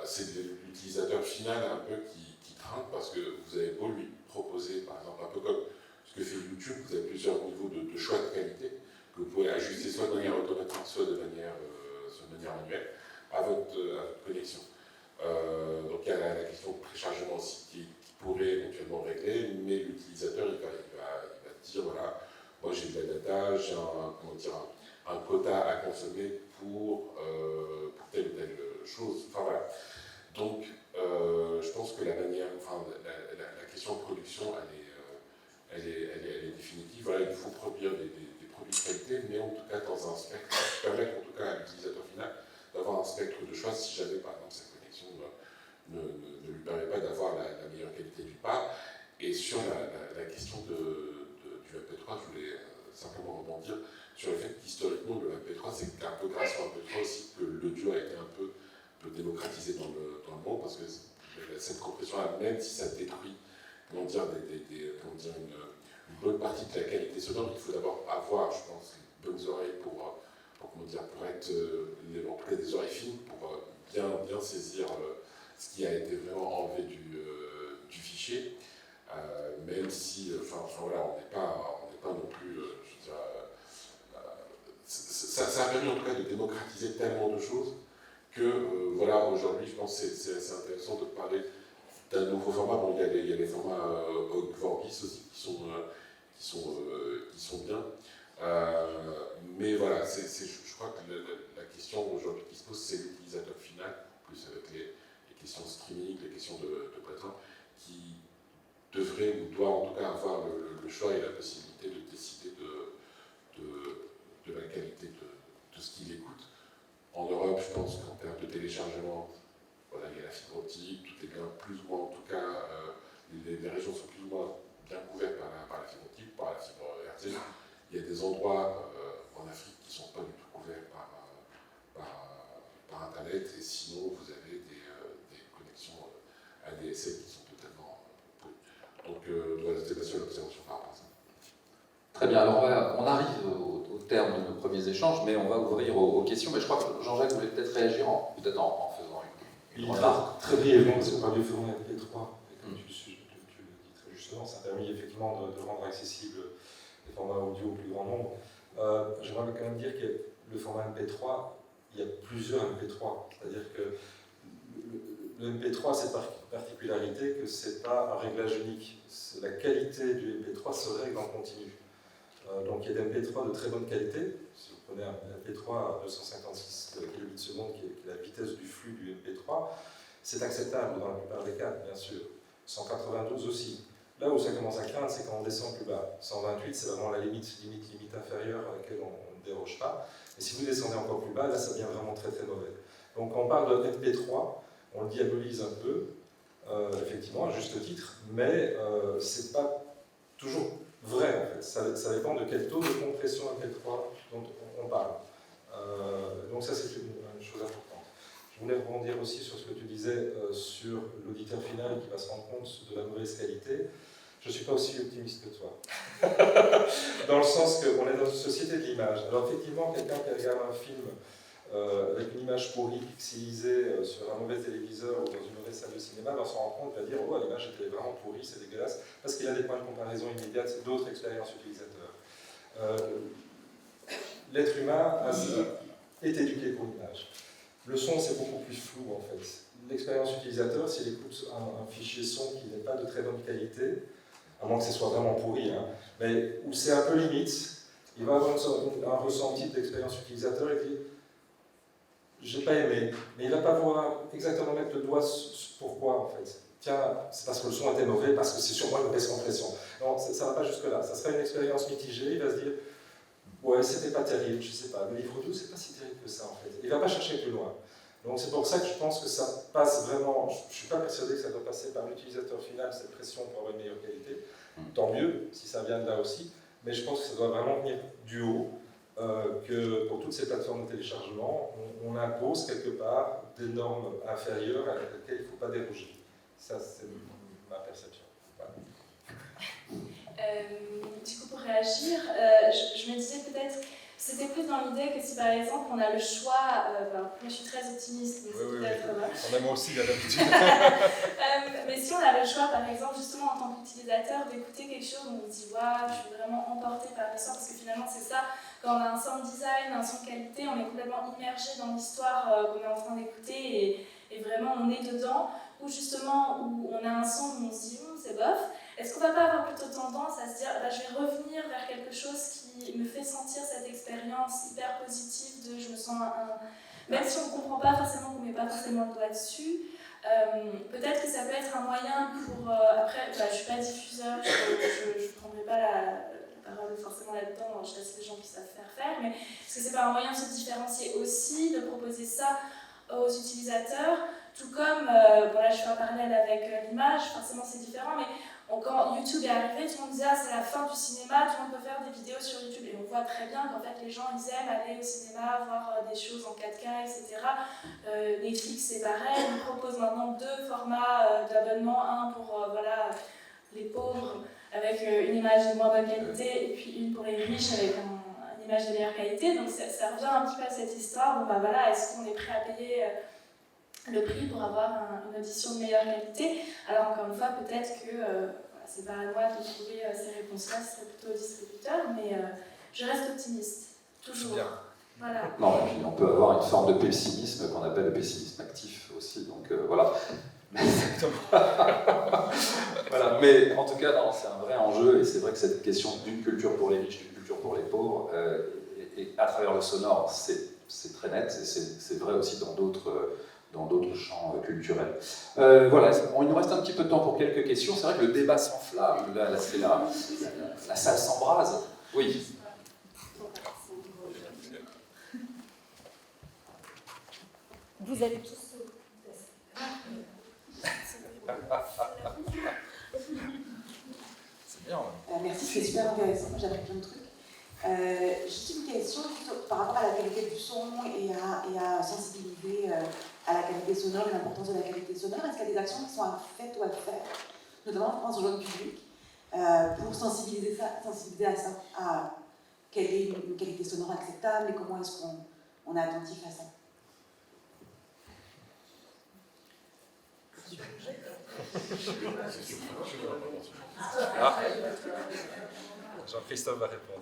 c'est l'utilisateur final un peu qui trinque, parce que vous avez beau lui proposer, par exemple, un peu comme ce que fait YouTube, vous avez plusieurs niveaux de choix de qualité que vous pouvez ajuster soit de manière automatique, soit de manière manuelle à votre connexion. Donc il y a la question de préchargement aussi qui pourrait éventuellement régler, mais l'utilisateur il va dire voilà, moi j'ai de la data, j'ai un quota à consommer pour telle ou telle chose. Enfin voilà. Donc je pense que la question de production elle est définitive. Voilà, il faut produire des produits de qualité, mais en tout cas dans un spectre qui permet en tout cas à l'utilisateur final d'avoir un spectre de choix si jamais par exemple sa connexion ne lui permet pas d'avoir la meilleure qualité d'une part. Et sur la question du MP3, je voulais simplement rebondir sur le fait qu'historiquement le MP3, c'est un peu grâce au MP3 aussi que l'audio a été un peu démocratisé dans le monde, parce que cette compression-là, même si ça détruit une bonne partie de la qualité sonore, il faut d'abord avoir, je pense, les bonnes oreilles pour être, en tout cas des oreilles fines, pour bien saisir ce qui a été vraiment enlevé du fichier, même si, on n'est pas non plus, ça a permis en tout cas de démocratiser tellement de choses que, aujourd'hui, je pense que c'est assez intéressant de parler d'un nouveau format. Bon, il y a les formats Vorbis aussi qui sont bien. Mais voilà, je crois que la question aujourd'hui qui se pose, c'est l'utilisateur final, plus avec les questions de streaming, les questions de plateforme, qui devrait ou doit en tout cas avoir le choix et la possibilité de décider de la qualité de ce qu'il écoute. En Europe, je pense qu'en termes de téléchargement, il y a la fibre optique, tout est bien plus ou moins, en tout cas, les régions sont plus ou moins bien couvertes par la fibre optique, par la fibre hertzienne. Il y a des endroits en Afrique qui ne sont pas du tout couverts par Internet, et sinon vous avez des connexions ADSL qui sont totalement pourries. Donc, c'était pas sur l'observation par rapport à ça. Très bien, alors on arrive au terme de nos premiers échanges, mais on va ouvrir aux questions. Mais je crois que Jean-Jacques voulait peut-être réagir en faisant une remarque. Très brièvement, parce qu'on parle du format MP3, et comme tu le dis très justement, ça a permis effectivement de rendre accessible les formats audio au plus grand nombre. J'aimerais quand même dire que le format MP3, il y a plusieurs MP3, c'est-à-dire que le MP3 a cette particularité que ce n'est pas un réglage unique. La qualité du MP3 se règle en continu. Donc il y a des MP3 de très bonne qualité. Si vous prenez un MP3 à 256 kbps, qui est la vitesse du flux du MP3, c'est acceptable dans la plupart des cas, bien sûr. 192 aussi. Là où ça commence à craindre, c'est quand on descend plus bas. 128, c'est vraiment la limite inférieure à laquelle on ne déroge pas. Et si vous descendez encore plus bas, là, ça devient vraiment très très mauvais. Donc quand on parle de MP3, on le diabolise un peu, effectivement, à juste titre, mais c'est pas toujours vrai, en fait. Ça dépend de quel taux de compression question MP3 dont on parle. Donc ça, c'est une chose importante. Je voulais rebondir aussi sur ce que tu disais sur l'auditeur final qui va se rendre compte de la mauvaise qualité. Je ne suis pas aussi optimiste que toi. Dans le sens qu'on est dans une société de l'image. Alors effectivement, quelqu'un qui regarde un film avec une image pourrie, pixelisée sur un mauvais téléviseur ou dans une mauvaise salle de cinéma, va s'en rendre compte, va dire « Oh, l'image était vraiment pourrie, c'est dégueulasse », parce qu'il a des points de comparaison immédiats d'autres expériences utilisateurs. L'être humain est éduqué pour l'image. Le son, c'est beaucoup plus flou, en fait. L'expérience utilisateur, s'il écoute un fichier son qui n'est pas de très bonne qualité, à moins que ce soit vraiment pourri, hein, mais où c'est un peu limite, il va avoir un ressenti d'expérience utilisateur et dire j'ai pas aimé, mais il va pas pouvoir exactement mettre le doigt sur pourquoi en fait. Tiens, c'est parce que le son était mauvais, parce que c'est sûrement une mauvaise compression. Non, ça va pas jusque là. Ça sera une expérience mitigée. Il va se dire ouais, c'était pas terrible, je sais pas. Le livre audio, c'est pas si terrible que ça en fait. Il va pas chercher plus loin. Donc c'est pour ça que je pense que ça passe vraiment. Je suis pas persuadé que ça doit passer par l'utilisateur final cette pression pour avoir une meilleure qualité. Tant mieux si ça vient de là aussi. Mais je pense que ça doit vraiment venir du haut. Que pour toutes ces plateformes de téléchargement, on impose quelque part des normes inférieures à lesquelles il ne faut pas déroger. Ça, c'est ma perception. Voilà. Du coup, pour réagir, je me disais peut-être, c'était plus dans l'idée que si par exemple on a le choix, moi je suis très optimiste, donc Oui, peut-être... On a moi aussi, il y a l'habitude. mais si on a le choix, par exemple, justement en tant qu'utilisateur, d'écouter quelque chose où on se dit waouh, je suis vraiment emporté par l'histoire, parce que finalement c'est ça, quand on a un sound design, un son de qualité, on est complètement immergé dans l'histoire qu'on est en train d'écouter et vraiment on est dedans, ou justement où on a un son où on se dit c'est bof. Est-ce qu'on ne va pas avoir plutôt tendance à se dire je vais revenir vers quelque chose qui me fait sentir cette expérience hyper positive de je me sens même si on ne comprend pas forcément, qu'on ne met pas forcément le doigt dessus, peut-être que ça peut être un moyen pour... après, je ne suis pas diffuseur, je ne prendrai pas la parole forcément là-dedans, je laisse les gens qui savent faire, mais est-ce que ce n'est pas un moyen de se différencier aussi, de proposer ça aux utilisateurs, tout comme, bon là je fais un parallèle avec l'image, forcément c'est différent, mais quand YouTube est arrivé, tout le monde disait c'est la fin du cinéma, tout le monde peut faire des vidéos sur YouTube. Et on voit très bien qu'en fait les gens ils aiment aller au cinéma, voir des choses en 4K, etc. Netflix c'est pareil, ils proposent maintenant 2 formats d'abonnement, un pour les pauvres avec une image de moins bonne qualité et puis une pour les riches avec une image de meilleure qualité. Donc ça revient un petit peu à cette histoire, est-ce qu'on est prêt à payer le prix pour avoir une audition de meilleure qualité. Alors encore une fois, peut-être que c'est pas à moi de trouver ces réponses-là, ce serait plutôt au distributeur, mais je reste optimiste, toujours. Bien. Voilà. Non, et puis on peut avoir une forme de pessimisme qu'on appelle le pessimisme actif aussi, donc voilà. Voilà. Mais en tout cas, non, c'est un vrai enjeu, et c'est vrai que cette question d'une culture pour les riches, d'une culture pour les pauvres, et à travers le sonore, c'est très net, et c'est vrai aussi dans d'autres champs culturels. Voilà, il nous reste un petit peu de temps pour quelques questions. C'est vrai que le débat s'enflamme, là c'est la salle s'embrase. Oui. Vous allez tous... C'est bien. merci, c'est super intéressant, j'ai appris plein de trucs. Juste une question par rapport à la qualité du son et à sensibiliser à la qualité sonore et l'importance de la qualité sonore. Est-ce qu'il y a des actions qui sont faites ou à faire, notamment je pense au jeune public, pour sensibiliser à ça, à quelle est une qualité sonore acceptable et comment est-ce qu'on est attentif à ça? Jean-Christophe va répondre.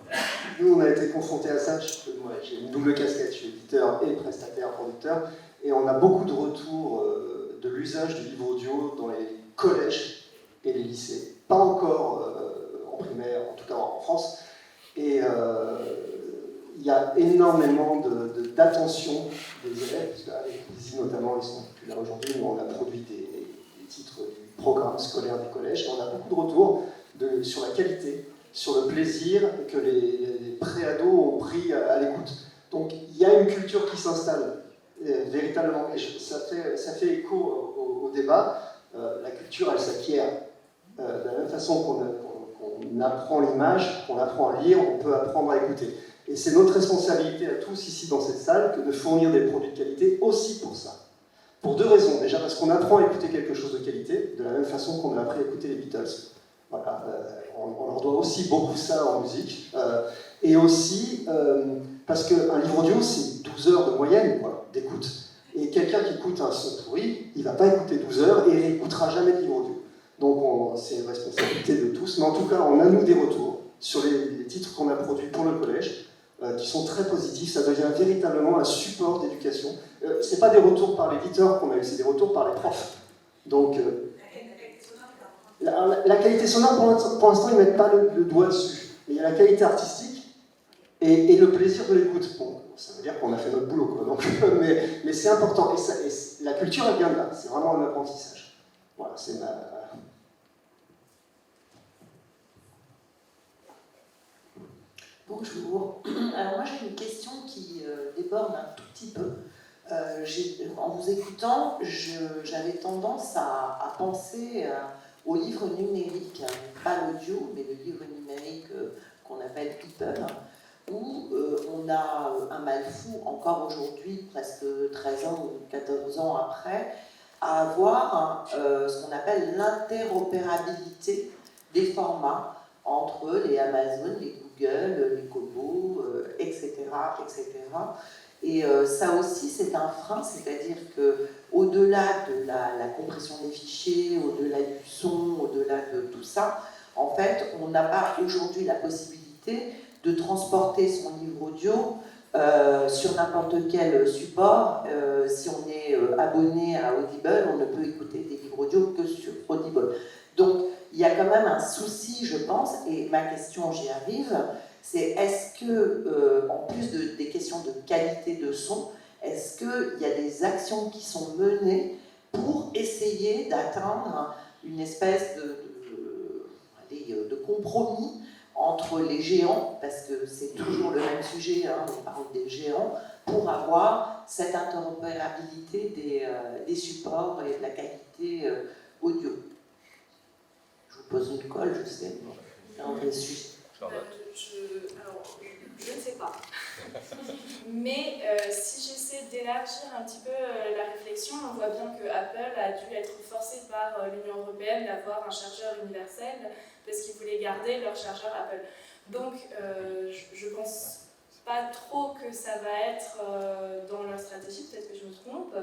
Nous, on a été confrontés à ça. Moi, j'ai une double casquette, je suis éditeur et prestataire, producteur, et on a beaucoup de retours de l'usage du livre audio dans les collèges et les lycées. Pas encore en primaire, en tout cas en France. Et il y a énormément d'attention des élèves, parce qu'avec ici notamment, ils sont plus là aujourd'hui, mais on a produit des titres du programme scolaire des collèges, et on a beaucoup de retours sur la qualité, sur le plaisir que les pré-ados ont pris à l'écoute. Donc il y a une culture qui s'installe véritablement, et ça fait écho au débat. La culture, elle s'acquiert de la même façon On apprend l'image, on apprend à lire, on peut apprendre à écouter. Et c'est notre responsabilité à tous ici dans cette salle que de fournir des produits de qualité aussi pour ça. Pour deux raisons. Déjà parce qu'on apprend à écouter quelque chose de qualité, de la même façon qu'on a appris à écouter les Beatles. Voilà, on leur doit aussi beaucoup ça en musique. Et aussi parce qu'un livre audio, c'est 12 heures de moyenne d'écoute. Et quelqu'un qui écoute un son pourri, il ne va pas écouter 12 heures et il n'écoutera jamais de livre audio. Donc c'est une responsabilité de tous. Mais en tout cas, on a nous des retours sur les titres qu'on a produits pour le collège, qui sont très positifs. Ça devient véritablement un support d'éducation. Ce n'est pas des retours par l'éditeur qu'on a eu, c'est des retours par les profs. Donc la qualité sonore, pour l'instant, ils ne mettent pas le doigt dessus. Mais il y a la qualité artistique et le plaisir de l'écoute. Bon, ça veut dire qu'on a fait notre boulot, quoi. Donc, mais c'est important. Et la culture, elle vient de là. C'est vraiment un apprentissage. Voilà, c'est ma... Bonjour. Alors moi j'ai une question qui déborde un tout petit peu. En vous écoutant, j'avais tendance à penser au livre numérique, pas l'audio, mais le livre numérique qu'on appelle EPUB, où on a un mal fou encore aujourd'hui, presque 13 ans ou 14 ans après, à avoir ce qu'on appelle l'interopérabilité des formats entre les Amazon, les Google, les Kobo, etc., etc. Et ça aussi, c'est un frein, c'est-à-dire qu'au-delà de la compression des fichiers, au-delà du son, au-delà de tout ça, en fait, on n'a pas aujourd'hui la possibilité de transporter son livre audio sur n'importe quel support. Si on est abonné à Audible, on ne peut écouter des livres audio que sur Audible. Donc, il y a quand même un souci, je pense, et ma question, j'y arrive, c'est est-ce que, en plus des questions de qualité de son, est-ce qu'il y a des actions qui sont menées pour essayer d'atteindre une espèce de compromis entre les géants, parce que c'est toujours le même sujet, hein, on parle des géants, pour avoir cette interopérabilité des supports et de la qualité audio. Je vous pose une colle, je sais, mais c'est un vrai sujet. Je ne sais pas. Mais si j'essaie d'élargir un petit peu la réflexion, on voit bien que Apple a dû être forcé par l'Union européenne d'avoir un chargeur universel parce qu'ils voulaient garder leur chargeur Apple. Donc, je ne pense pas trop que ça va être dans leur stratégie, peut-être que je me trompe.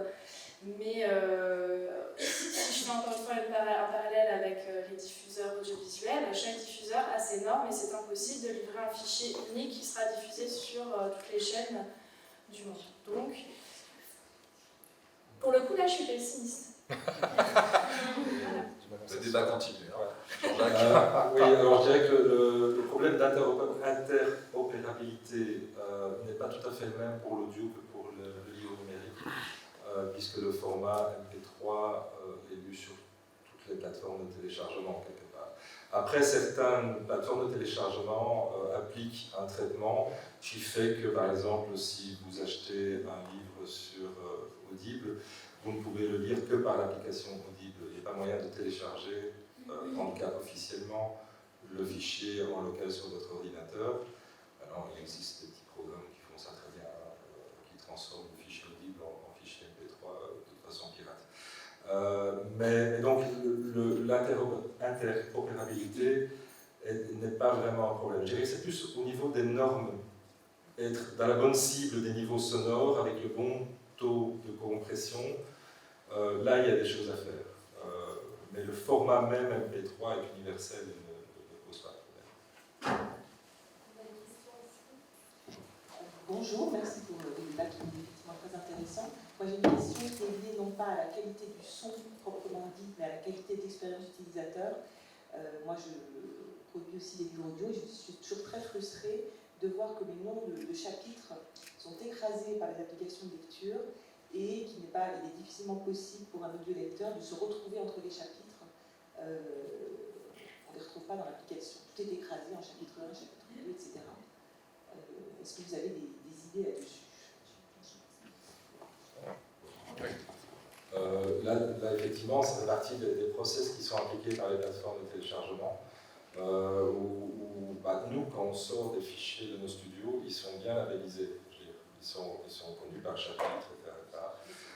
Mais si je fais encore une fois un parallèle avec les diffuseurs audiovisuels, chaque diffuseur a ses normes et c'est impossible de livrer un fichier unique qui sera diffusé sur toutes les chaînes du monde. Donc, pour le coup, là, je suis pessimiste. Voilà. Le débat continue. Hein. Oui, alors je dirais que le problème d'interopérabilité n'est pas tout à fait le même pour l'audio que pour le livre numérique. Puisque le format MP3 est lu sur toutes les plateformes de téléchargement quelque part. Après, certaines plateformes de téléchargement appliquent un traitement qui fait que, par exemple, si vous achetez un livre sur Audible, vous ne pouvez le lire que par l'application Audible. Il n'y a pas moyen de télécharger, en tout cas officiellement, le fichier en local sur votre ordinateur. Alors, il existe des petits programmes qui font ça très bien, qui transforment le fichier Audible en fichier MP3 de façon pirate. Mais donc, l'interopérabilité n'est pas vraiment un problème. Je dirais que c'est plus au niveau des normes, être dans la bonne cible des niveaux sonores, avec le bon taux de compression. Là, il y a des choses à faire. Mais le format même MP3 est universel et ne pose pas de problème. Bonjour, merci pour le débat qui est effectivement très intéressant. Moi j'ai une question qui est liée non pas à la qualité du son proprement dit, mais à la qualité d'expérience utilisateur. Moi je produis aussi des livres audio et je suis toujours très frustrée de voir que les noms de chapitres sont écrasés par les applications de lecture et qu'il est difficilement possible pour un audiolecteur de se retrouver entre les chapitres. On ne les retrouve pas dans l'application. Tout est écrasé en chapitre 1, chapitre 2, etc. Est-ce que vous avez des idées là-dessus? Là, effectivement, ça fait partie des process qui sont appliqués par les plateformes de téléchargement. où nous, quand on sort des fichiers de nos studios, ils sont bien labellisés. Ils sont connus par chapitre, etc.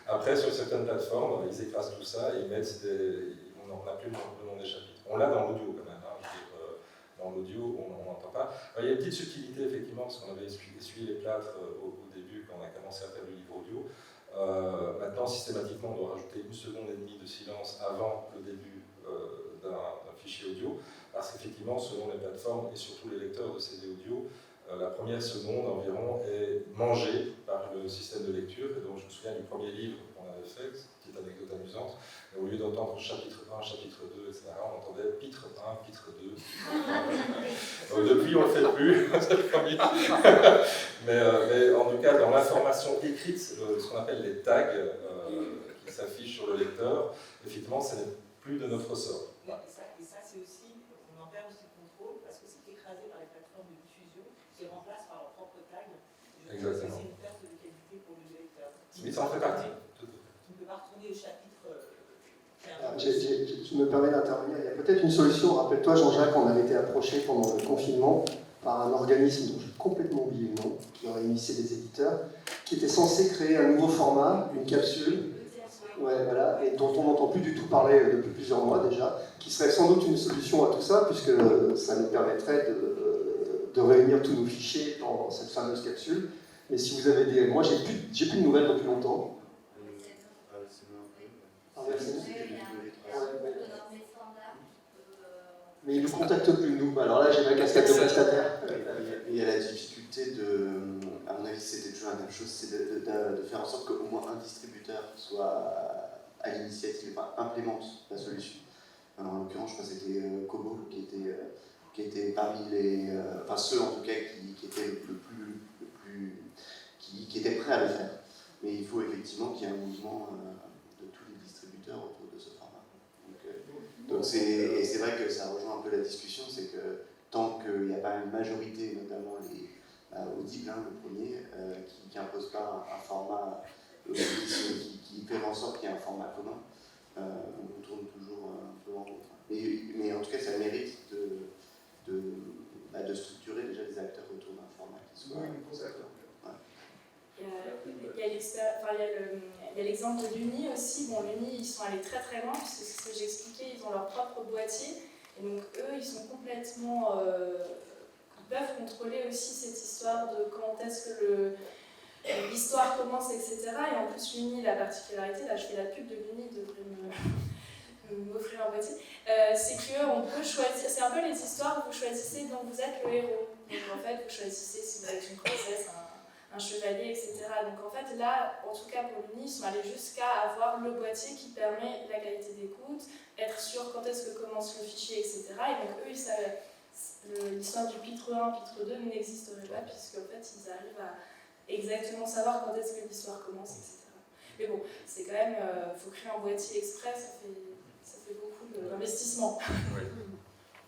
Après, sur certaines plateformes, ils écrasent tout ça, ils mettent on n'a plus le nom des chapitres. On l'a dans l'audio quand même. Dans l'audio, on n'entend pas. Alors, il y a une petite subtilité, effectivement, parce qu'on avait essuyé les plâtres au début, quand on a commencé à faire du livre audio. Maintenant, systématiquement, on doit rajouter 1,5 seconde de silence avant le début d'un fichier audio, parce qu'effectivement, selon les plateformes et surtout les lecteurs de CD audio, la première seconde environ est mangée par le système de lecture. Et donc, je me souviens du premier livre qu'on avait fait, c'est une petite anecdote amusante. Et au lieu d'entendre chapitre 1, chapitre 2, etc., on entendait pitre 1, pitre 2. Donc, depuis, on ne le fait plus, c'est le premier. mais en tout cas, dans l'information écrite, ce qu'on appelle les tags qui s'affichent sur le lecteur, effectivement, ce n'est plus de notre ressort. Et ça c'est aussi, on en perd aussi le contrôle parce que c'est écrasé par les plateformes de diffusion qui remplacent par leur propre tag. Exactement. C'est une perte de qualité pour le lecteur. Mais ça en fait partie. Tu ne peux pas retourner au chapitre. Je me permets d'intervenir. Il y a peut-être une solution. Rappelle-toi, Jean-Jacques, on avait été approché pendant le confinement par un organisme dont j'ai complètement oublié le nom, qui aurait initié des éditeurs, qui était censé créer un nouveau format, une capsule. Ouais, voilà, et dont on n'entend plus du tout parler depuis plusieurs mois déjà, qui serait sans doute une solution à tout ça, puisque ça nous permettrait de réunir tous nos fichiers dans cette fameuse capsule. Mais si vous avez des... Moi, j'ai plus de nouvelles depuis longtemps. Mais ils ne nous contactent plus, nous. Alors là, j'ai ma casquette de prestataire. Il y a la difficulté de... À mon avis, c'était toujours la même chose, c'est de faire en sorte qu'au moins un distributeur soit à l'initiative, enfin, implémente la solution. Alors, en l'occurrence, je crois que c'était Kobo qui était parmi les... enfin, ceux en tout cas qui étaient qui étaient prêts à le faire. Mais il faut effectivement qu'il y ait un mouvement de tous les distributeurs autour de ce format. Donc c'est vrai que ça rejoint un peu la discussion, c'est que tant qu'il n'y a pas une majorité, notamment Audible, le premier, qui n'impose pas un format, qui fait en sorte qu'il y ait un format commun, on tourne toujours un peu en rond. Mais en tout cas, ça mérite de structurer déjà des acteurs autour d'un format qui soit... Il y a l'exemple de l'Uni aussi. Bon, l'Uni, ils sont allés très très loin, puisque c'est ce que j'expliquais, ils ont leur propre boîtier. Et donc, eux, ils sont complètement... ils peuvent contrôler aussi cette histoire de quand est-ce que l'histoire commence, etc. Et en plus, l'Uni, la particularité, là je fais la pub de l'Uni, devrait m'offrir un boîtier, c'est qu'on peut choisir, c'est un peu les histoires où vous choisissez dont vous êtes le héros. Donc en fait, vous choisissez si vous êtes une princesse, un chevalier, etc. Donc en fait, là, en tout cas pour l'Uni, ils sont allés jusqu'à avoir le boîtier qui permet la qualité d'écoute, être sûr quand est-ce que commence le fichier, etc. Et donc eux, ils savaient, l'histoire du pitre 1, pitre 2 n'existerait pas, puisque en fait, ils arrivent à exactement savoir quand est-ce que l'histoire commence, etc. Mais bon, c'est quand même, faut créer un boîtier exprès, ça fait beaucoup d'investissement. Oui,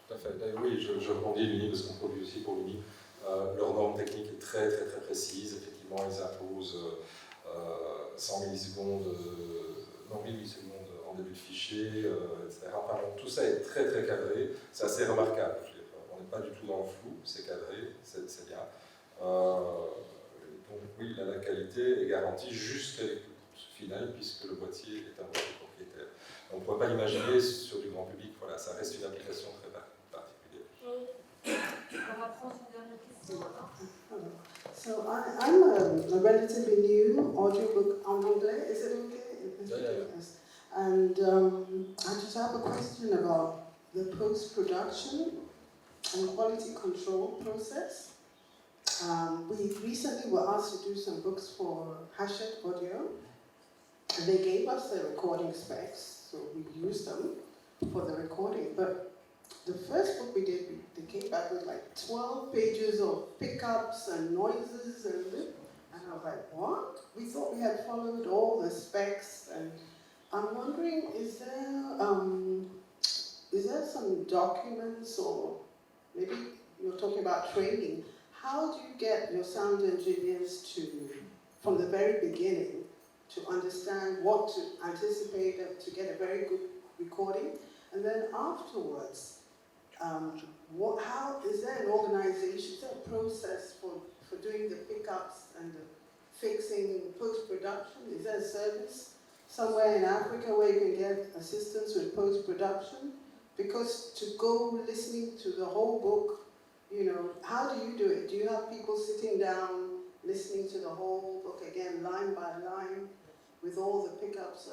tout à fait. Oui, je rebondis l'Uni parce qu'on produit aussi pour l'Uni. Leur norme technique est très très très précise. Effectivement, ils imposent 100 millisecondes, non 1000 millisecondes en début de fichier, etc. Enfin, bon, tout ça est très très cadré. C'est assez remarquable. On n'est pas du tout dans le flou, c'est cadré, c'est bien. Donc oui, là, la qualité est garantie jusqu'à l'écoute finale, puisque le boîtier est un boîtier propriétaire. On ne pourrait pas imaginer sur du grand public, voilà, ça reste une application très particulière. On va prendre une dernière question. So I'm a relatively new audiobook en anglais. Is it okay? Yeah. Yes. And I just have a question about the post-production and quality control process. We recently were asked to do some books for Hachette Audio, and they gave us the recording specs, so we used them for the recording. But the first book we did, they came back with like 12 pages of pickups and noises, and I was like, what? We thought we had followed all the specs, and I'm wondering, is there some documents, or maybe you're talking about training? How do you get your sound engineers to, from the very beginning, to understand what to anticipate to get a very good recording? And then afterwards, How is there an organization, is there a process for doing the pickups and the fixing post-production? Is there a service somewhere in Africa where you can get assistance with post-production? Because to go listening to the whole book, how do you do it? Do you have people sitting down listening to the whole book again, line by line, with all the pickups?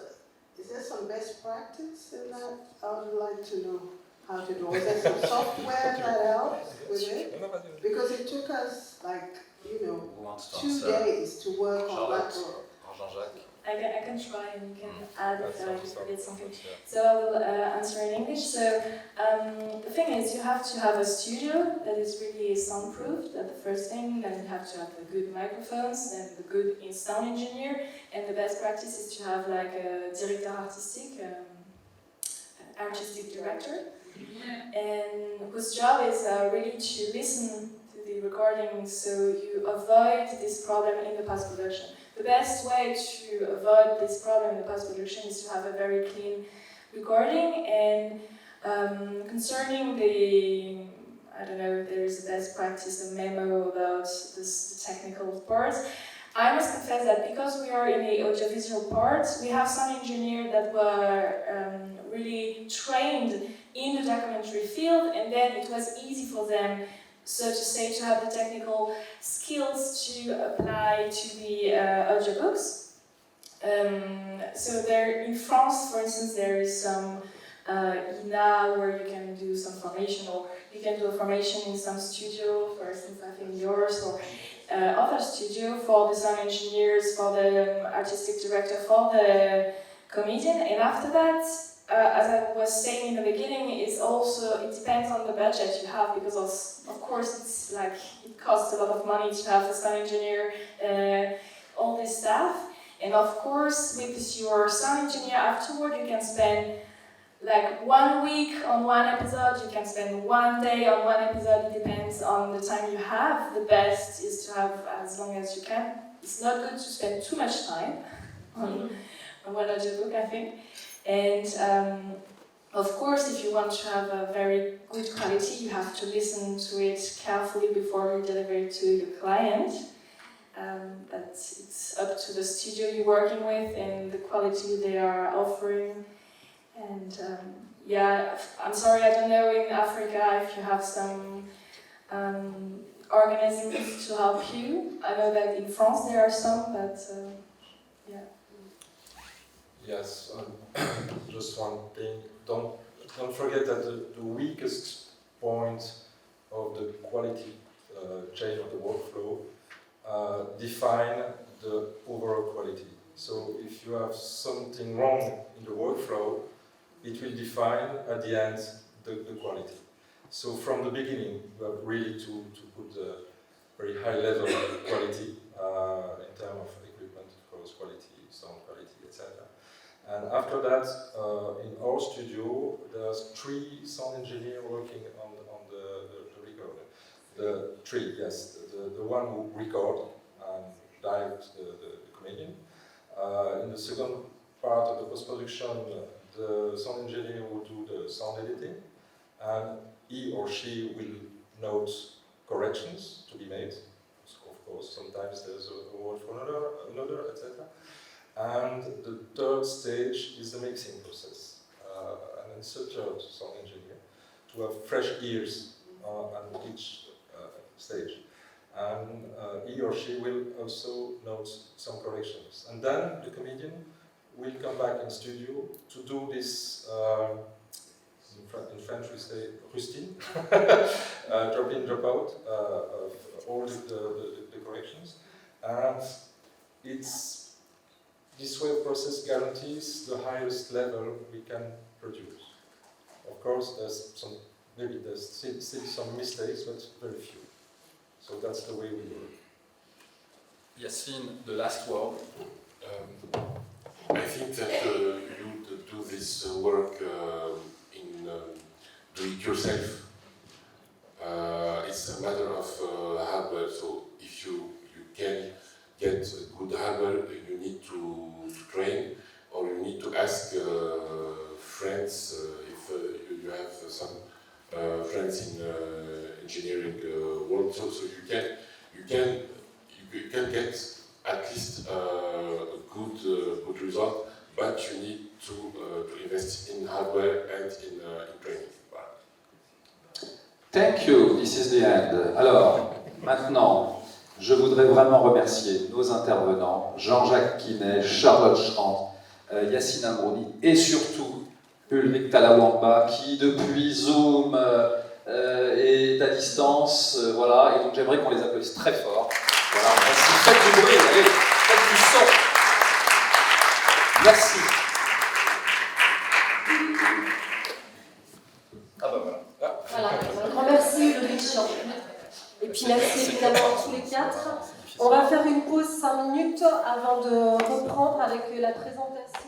Is there some best practice in that? I would like to know how to do it. Is there some software that helps with it? Because it took us 2 days to work on that book. I can try and you can add if I forget something. So I will answer in English. So the thing is, you have to have a studio that is really soundproof. That's the first thing. Then you have to have the good microphones, then the good sound engineer. And the best practice is to have like a director artistic, artistic director, and whose job is really to listen to the recording, so you avoid this problem in the post-production. The best way to avoid this problem in the post-production is to have a very clean recording. And concerning the, I don't know if there's a best practice, a memo about the technical parts, I must confess that because we are in the audiovisual part, we have some engineers that were really trained in the documentary field, and then it was easy for them, so to say, to have the technical skills to apply to the audiobooks. So there, in France, for instance, there is some INA where you can do some formation, or you can do a formation in some studio, for instance, I think yours, or other studio for the sound engineers, for the artistic director, for the comedian. And after that, as I was saying in the beginning, it depends on the budget you have, because of course it's like it costs a lot of money to have a sound engineer, all this stuff. And of course, with your sound engineer afterward, you can spend like 1 week on one episode, you can spend 1 day on one episode, it depends on the time you have. The best is to have as long as you can. It's not good to spend too much time on one audiobook, I think. And of course, if you want to have a very good quality, you have to listen to it carefully before you deliver it to your client. But it's up to the studio you're working with and the quality they are offering. And yeah, I'm sorry, I don't know in Africa if you have some organisms to help you. I know that in France there are some, but yeah. Yes, just one thing. Don't forget that the weakest point of the quality chain of the workflow define the overall quality. So if you have something wrong in the workflow, it will define at the end the quality. So from the beginning, you have really to put a very high level of quality in terms of equipment, of course, quality, sound quality, etc. And after that, in our studio, there's 3 sound engineers working on the recorder. The 3, yes, the one who record and direct the comedian. In the second part of the post-production, the sound engineer will do the sound editing, and he or she will note corrections to be made. Of course, sometimes there's a word for another, etc. And the third stage is the mixing process. And it's a third sound engineer to have fresh ears at each stage. And he or she will also note some corrections. And then the comedian will come back in studio to do this, in French we say rustine, drop in, drop out of all the corrections. And this way of process guarantees the highest level we can produce. Of course, there's still some mistakes, but very few. So that's the way we work. Yassin, the last word. I think that you do this work in do it yourself. It's a matter of hardware. So if you can get good hardware, you need to train, or you need to ask friends if you have some friends engineering world. So you can get at least a good result, but you need to invest in hardware and in training. Thank you, this is the end. Alors, maintenant, je voudrais vraiment remercier nos intervenants, Jean-Jacques Quinet, Charlotte Schrant, Yacine Amrouni et surtout Ulrich Talawamba qui depuis Zoom est à distance, voilà, et donc j'aimerais qu'on les applaudisse très fort. Voilà, merci, faites du bruit, allez, faites du son. Merci. Ah bah voilà. Voilà, un grand merci Ulrich. Et puis merci évidemment à tous les quatre. On va faire une pause 5 minutes avant de reprendre avec la présentation.